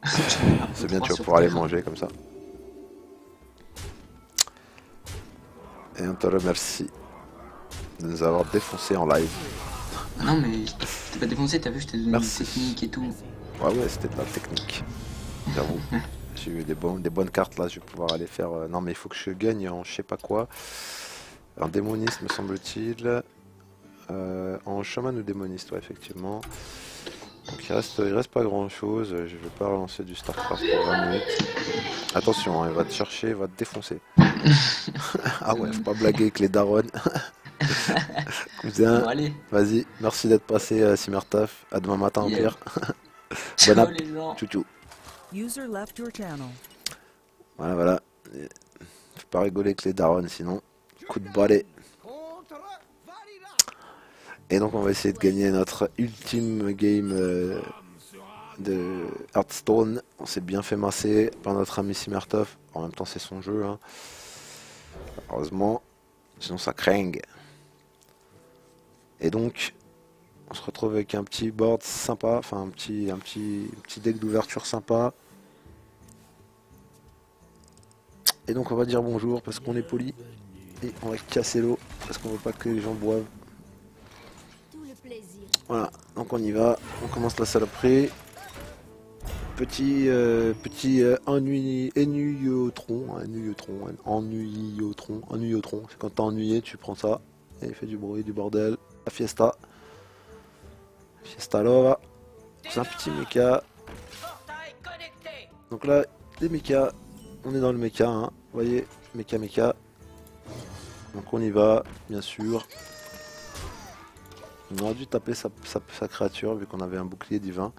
C'est C'est bien, tu vas pouvoir aller manger comme ça. Et on te remercie de nous avoir défoncé en live. Non mais t'es pas défoncé, t'as vu, je t'ai donné une Merci. technique et tout. Ouais, c'était de la technique. J'avoue. J'ai eu des bonnes cartes là, je vais pouvoir aller faire... Non mais il faut que je gagne en je sais pas quoi. En démoniste me semble-t-il. En chaman ou démoniste, ouais effectivement. Donc il reste pas grand chose, je vais pas relancer du StarCraft pour 20 minutes. Attention, hein, il va te chercher, il va te défoncer. Ah ouais, faut pas blaguer avec les darons. Cousin, Bon allez, vas-y, merci d'être passé Simertaf. À demain matin, Yeah. Empire. ciao app. les gens. Tchou. User left your channel. Voilà. Faut pas rigoler avec les darons, sinon. Coup de balai. Et donc on va essayer de gagner notre ultime game de Hearthstone. On s'est bien fait masser par notre ami Simertov. En même temps c'est son jeu. Hein. Heureusement. Sinon ça craint. Et donc on se retrouve avec un petit board sympa. Enfin un petit deck d'ouverture sympa. Et donc on va dire bonjour parce qu'on est poli. Et on va casser l'eau parce qu'on veut pas que les gens boivent. Tout le plaisir. Voilà, donc on y va, on commence la saloperie. Petit ennuyotron, c'est quand t'es ennuyé, tu prends ça, et il fait du bruit, du bordel. La fiesta lova, c'est un petit mecha. Donc là, les mechas, on est dans le mecha, hein. Vous voyez, mecha. Donc on y va, bien sûr. On aurait dû taper sa créature vu qu'on avait un bouclier divin.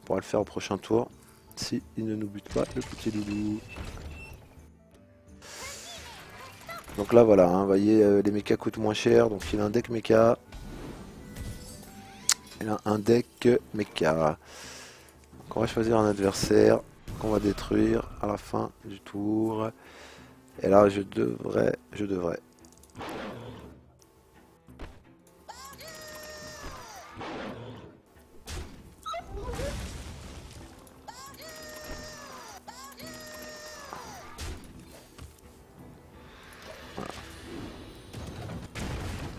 On pourra le faire au prochain tour. Si il ne nous bute pas, le petit loulou. Donc là voilà, hein, vous voyez, les mechas coûtent moins cher. Donc il a un deck mecha. Il a un deck mecha. Donc on va choisir un adversaire qu'on va détruire à la fin du tour. Et là je devrais.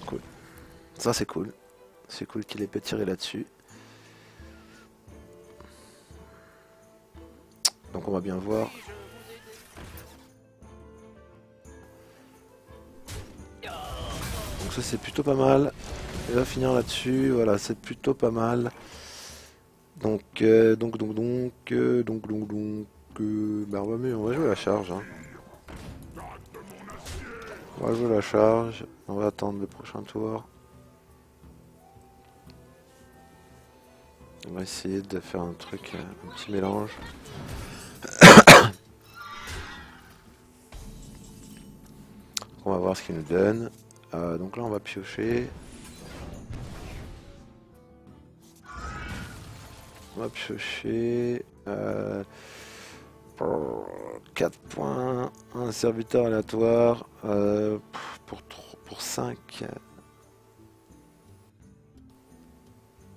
Cool. Ça c'est cool. C'est cool qu'il ait pu tirer là-dessus. Donc on va bien voir. Donc ça c'est plutôt pas mal. Il va finir là-dessus. Voilà, c'est plutôt pas mal. Donc bah on va jouer la charge. Hein. On va jouer la charge. On va attendre le prochain tour. On va essayer de faire un truc, un petit mélange. On va voir ce qu'il nous donne. Donc là on va piocher. On va piocher 4 points, un serviteur aléatoire pour 5.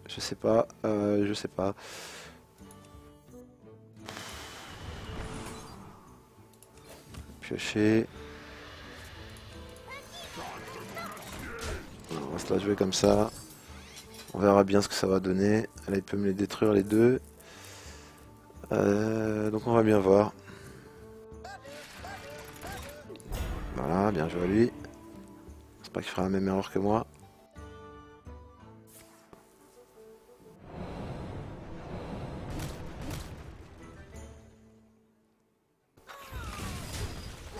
Je sais pas. piocher. On va se la jouer comme ça. On verra bien ce que ça va donner. Là, il peut me les détruire les deux. Donc on va bien voir. Voilà, bien joué à lui. C'est pas qu'il fera la même erreur que moi.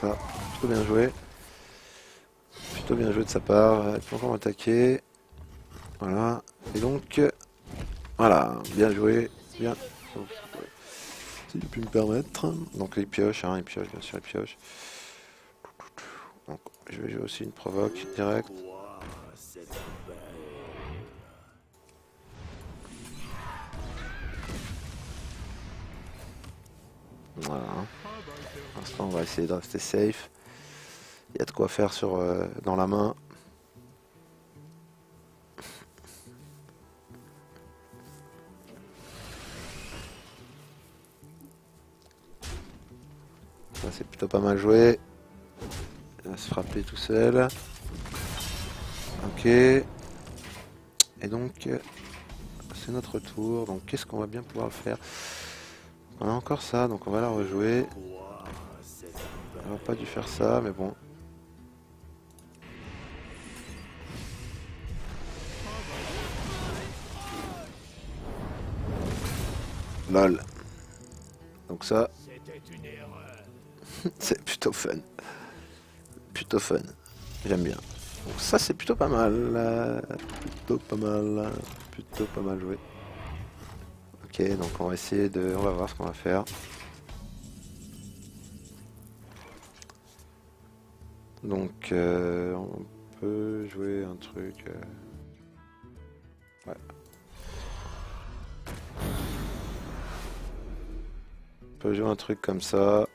Ça, plutôt bien joué. Plutôt bien joué de sa part. Il peut encore m'attaquer. Voilà. Et donc, voilà, bien joué. Bien. Si je puis me permettre. Donc il pioche, hein, il pioche, bien sûr, il pioche. Donc je vais jouer aussi une provoque direct. Voilà. Pour l'instant, on va essayer de rester safe. Il y a de quoi faire sur, dans la main. Ça, c'est plutôt pas mal joué. Il va se frapper tout seul. Ok. Et donc, c'est notre tour. Donc, qu'est-ce qu'on va bien pouvoir faire? On a encore ça, donc on va la rejouer. On n'aurait pas dû faire ça, mais bon. Lol. Donc ça, c'est plutôt fun. Plutôt fun. J'aime bien. Donc ça, c'est plutôt pas mal. Plutôt pas mal. Plutôt pas mal joué. Ok, donc on va essayer de... On va voir ce qu'on va faire. Donc on peut jouer un truc... Ouais. On peut jouer un truc comme ça.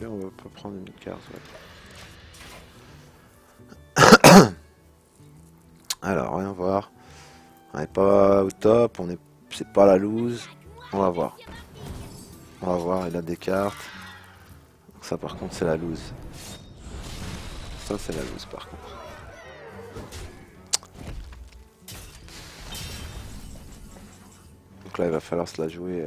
Et on va pas prendre une carte. Ouais. Alors, rien voir. On n'est pas au top, c'est pas la loose. On va voir. On va voir, il a des cartes. Donc ça par contre c'est la loose. Ça c'est la loose par contre. Donc là il va falloir se la jouer.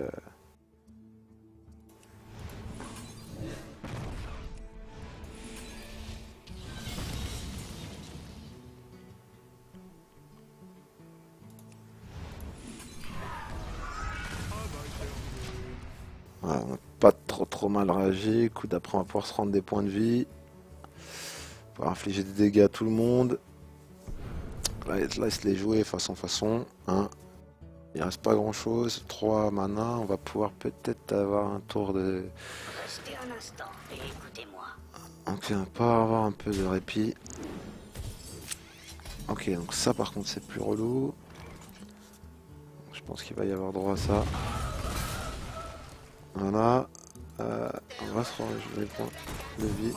Voilà, on n'a pas trop mal réagi. Coup d'après on va pouvoir se rendre des points de vie. Pour infliger des dégâts à tout le monde. Là il se les jouer façon. Hein. Il reste pas grand chose. 3 mana, on va pouvoir peut-être avoir un tour de... Restez un instant et écoutez-moi. Donc on va pas avoir un peu de répit. Ok, donc ça par contre c'est plus relou. Je pense qu'il va y avoir droit à ça. Voilà. On va se rejouer les points de vie.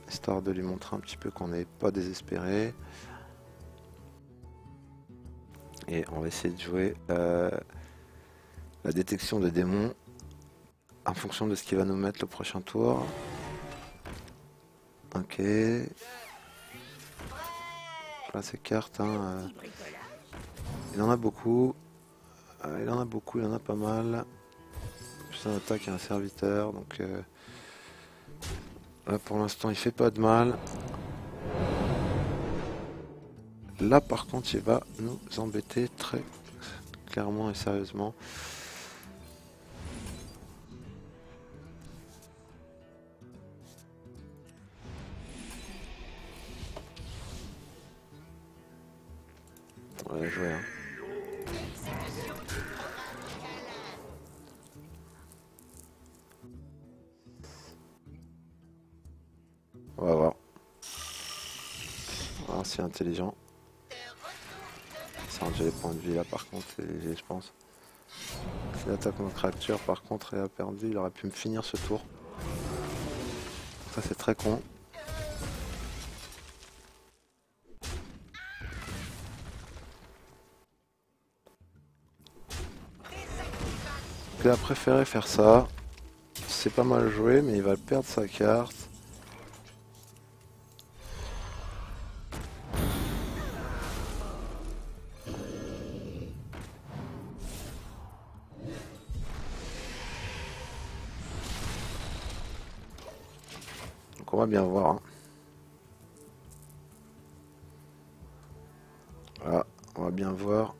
Histoire de lui montrer un petit peu qu'on n'est pas désespéré. Et on va essayer de jouer la détection de démons en fonction de ce qu'il va nous mettre le prochain tour. Ok. Là ces cartes, hein, il en a beaucoup. Il en a pas mal. Plus un attaque et un serviteur, donc là pour l'instant il fait pas de mal. Là par contre il va nous embêter très clairement et sérieusement. On va jouer, hein. On va voir. On va voir si c'est intelligent. Ça enlève les points de vie là par contre, c'est léger je pense. S'il attaque notre créature par contre et a perdu, il aurait pu me finir ce tour. Ça c'est très con. Donc il a préféré faire ça. C'est pas mal joué, mais il va perdre sa carte. Donc on va bien voir. Hein. Voilà, on va bien voir.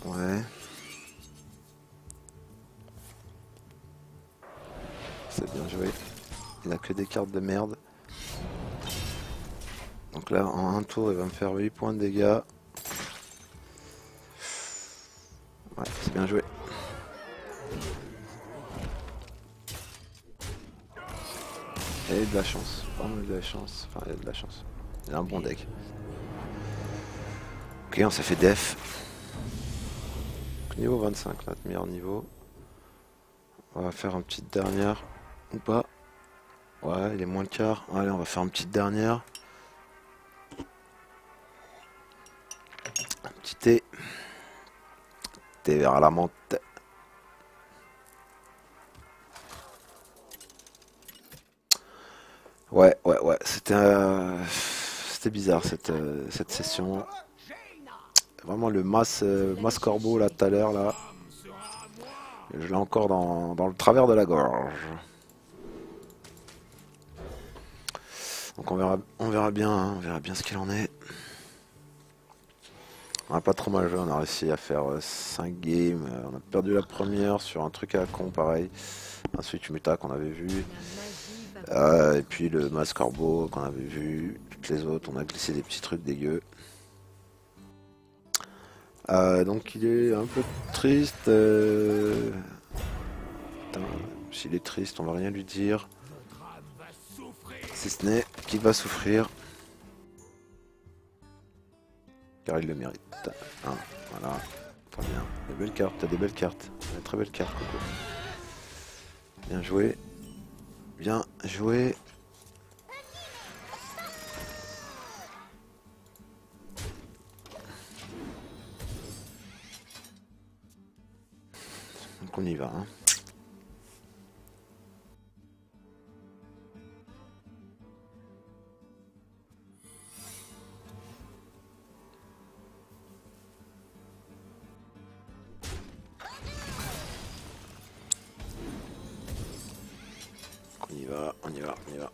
Ouais. C'est bien joué. Il n'a que des cartes de merde. Donc là, en un tour, il va me faire 8 points de dégâts. Ouais, c'est bien joué. Il y a de la chance. Vraiment de la chance. Enfin, il y a de la chance. Il a un bon deck. Ok, on s'est fait def. Donc, niveau 25, notre meilleur niveau. On va faire une petite dernière. Ou pas. Ouais, il est moins le quart. Allez, on va faire une petite dernière. Un petit thé. Thé vers la menthe. Ouais, c'était bizarre cette session. Vraiment le masse corbeau là tout à l'heure là. Je l'ai encore dans le travers de la gorge. Donc on verra bien, hein, on verra bien ce qu'il en est. On a pas trop mal joué, on a réussi à faire 5 games. On a perdu la première sur un truc à con pareil. Un switch muta qu'on avait vu. Et puis le masque corbeau qu'on avait vu. Toutes les autres, on a glissé des petits trucs dégueux. Donc il est un peu triste. Putain, s'il est triste, on va rien lui dire. Si ce n'est qu'il va souffrir. Car il le mérite. Hein, voilà. Très bien. Des belles cartes, t'as des belles cartes. Des très belles cartes, Coco. Bien joué. Bien joué. Donc on y va. Hein.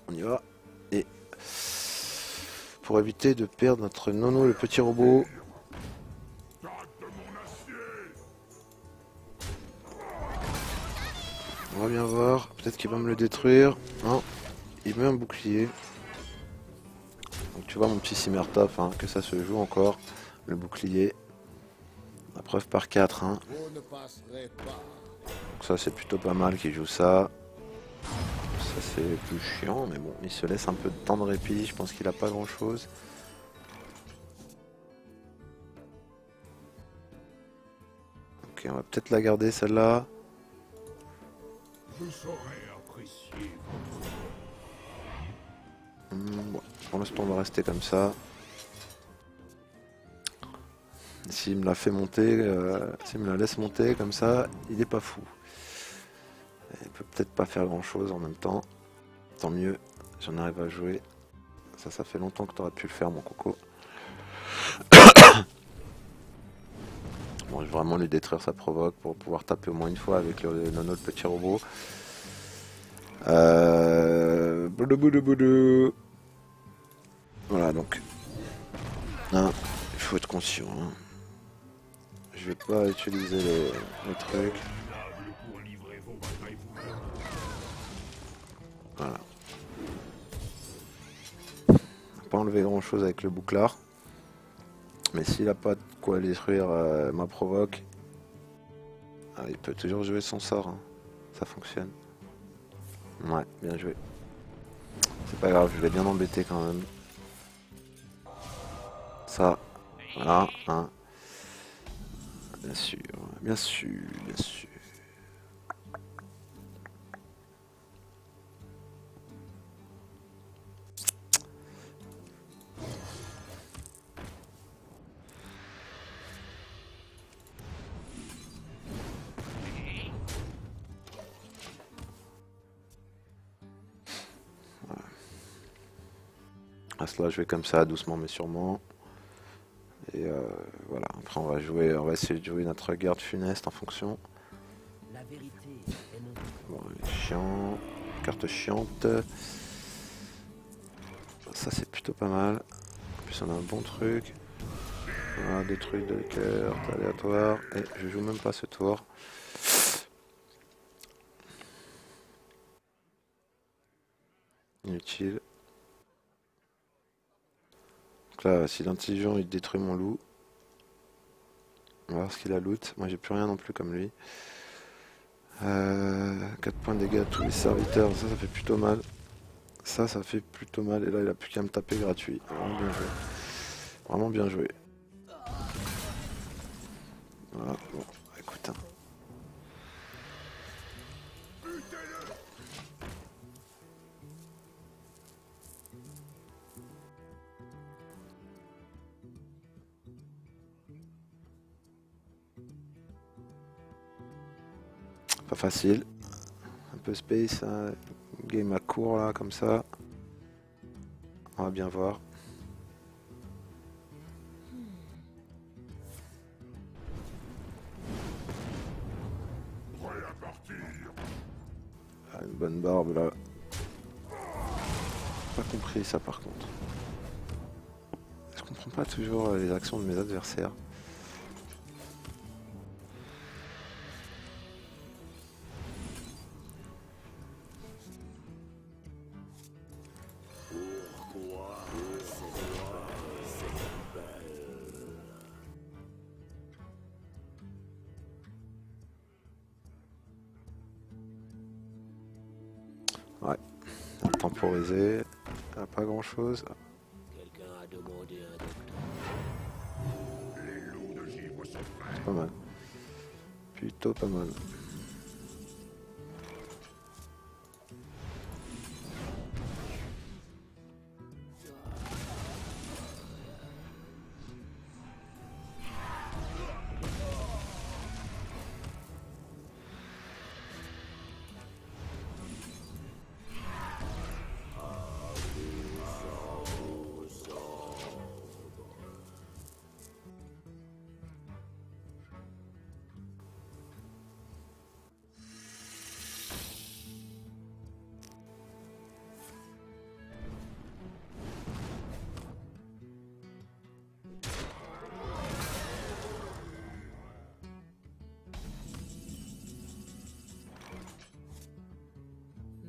On y va. Et pour éviter de perdre notre Nono le petit robot. On va bien voir. Peut-être qu'il va me le détruire. Non. Il met un bouclier. Donc tu vois mon petit Simmertop, hein, que ça se joue encore. Le bouclier. La preuve par 4. Hein. Donc ça c'est plutôt pas mal qu'il joue ça. Ça c'est plus chiant, mais bon, il se laisse un peu de temps de répit, je pense qu'il a pas grand chose. Ok, on va peut-être la garder celle-là. Bon, pour l'instant on va rester comme ça. S'il me la fait monter, s'il me la laisse monter comme ça, il est pas fou. Il peut peut-être pas faire grand chose en même temps. Tant mieux, j'en arrive à jouer. Ça fait longtemps que tu aurais pu le faire, mon coco. Bon, je vais vraiment lui détruire sa provoque pour pouvoir taper au moins une fois avec le Nono, le petit robot. Voilà, donc. Hein, il faut être conscient. Hein. Je vais pas utiliser les trucs. Voilà. Pas enlever grand chose avec le bouclard. Mais s'il a pas de quoi détruire ma provoque, il peut toujours jouer son sort. Hein. Ça fonctionne. Ouais, bien joué. C'est pas grave, je l'ai bien embêté quand même. Ça, voilà, hein. Bien sûr, bien sûr, bien sûr. On va se la jouer comme ça, doucement mais sûrement. Et voilà, après on va essayer de jouer notre garde funeste en fonction. Bon, chiant, carte chiante. Ça c'est plutôt pas mal. En plus on a un bon truc. Voilà, des trucs de cœur, aléatoire. Et je joue même pas ce tour. Inutile. Donc là, si l'intelligent il détruit mon loup. On va voir ce qu'il a loot. Moi j'ai plus rien non plus comme lui. 4 points de dégâts à tous les serviteurs, ça fait plutôt mal. Ça fait plutôt mal. Et là il a plus qu'à me taper gratuit. Vraiment bien joué. Vraiment bien joué. Voilà, bon, écoute. Hein. Pas facile. Un peu space, hein. Game à court là, comme ça. On va bien voir. Ah, une bonne barbe là. Pas compris ça par contre. Je comprends pas toujours les actions de mes adversaires. Ouais, temporisé, pas grand chose. C'est pas mal. Plutôt pas mal.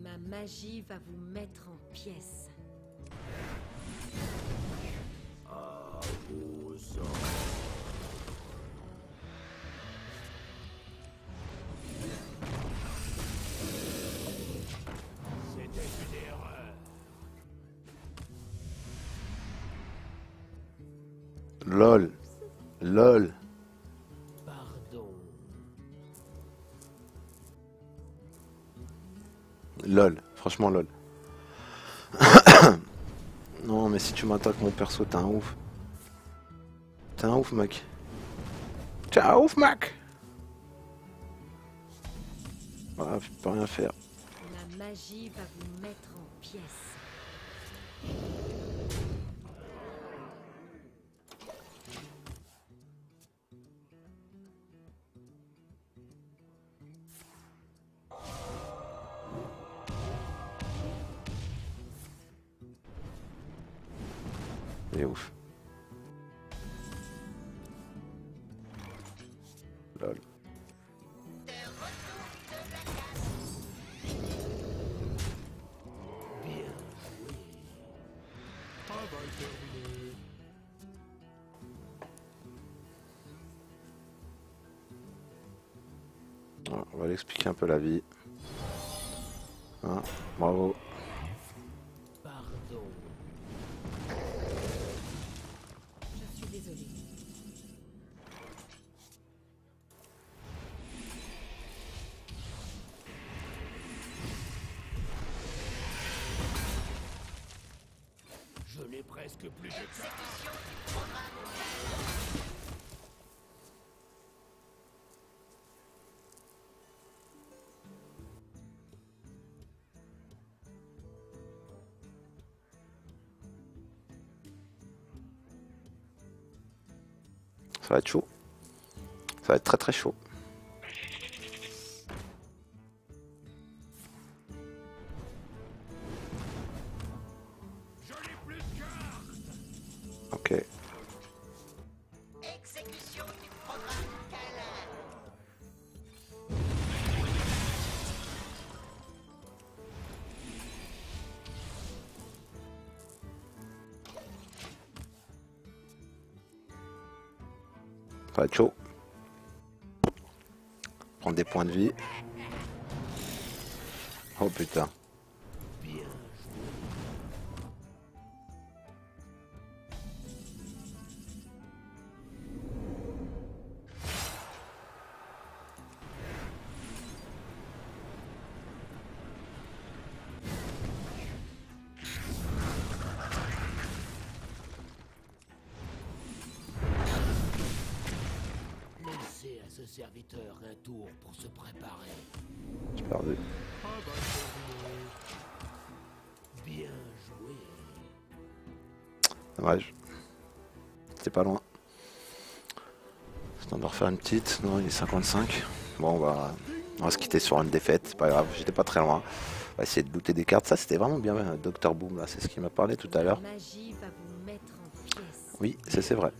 Ma magie va vous mettre en pièces. C'était une erreur. LOL. LOL. Pardon. LOL. Franchement LOL. Non mais si tu m'attaques mon perso, t'es un ouf. T'es un ouf mec. T'es un ouf mec. Voilà, je peux rien faire. Ma magie va vous mettre en pièces. Il est ouf. LOL. Voilà, on va lui expliquer un peu la vie. Hein, bravo. Pardon. Je suis désolée. Je n'ai presque plus de temps. Ça va être chaud. Ça va être très très chaud. Ok. Exécution du programme câlin. Ça va être chaud. Prendre des points de vie. Oh putain. Laissez à ce serviteur un tour pour se préparer. J'ai perdu. Bien joué. Dommage. C'était pas loin. On doit refaire une petite. Non, il est 55. Bon, on va se quitter sur une défaite. C'est pas grave, j'étais pas très loin. On va essayer de looter des cartes. Ça, c'était vraiment bien, Dr Boom, là. C'est ce qu'il m'a parlé tout à l'heure. La magie va vous mettre en pièces. Oui, c'est vrai.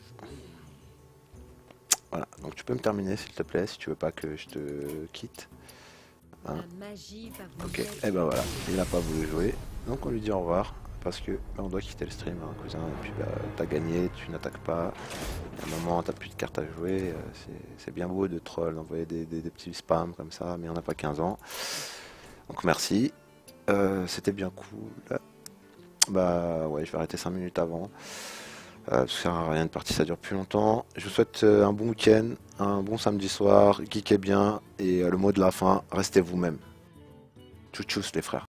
Voilà, donc tu peux me terminer, s'il te plaît, si tu veux pas que je te quitte. Hein. La magie va vous Ok, mettre et ben voilà, il n'a pas voulu jouer. Donc on lui dit au revoir. Parce que on doit quitter le stream, hein, cousin. Et puis t'as gagné, tu n'attaques pas. À un moment, t'as plus de cartes à jouer. C'est bien beau de troll, d'envoyer des petits spams comme ça, mais on n'a pas 15 ans. Donc merci. C'était bien cool. Bah ouais, je vais arrêter 5 minutes avant. Ça sert à rien de partie, ça dure plus longtemps. Je vous souhaite un bon week-end, un bon samedi soir. Geekez bien. Et le mot de la fin, restez vous-même. Tchou tchous les frères.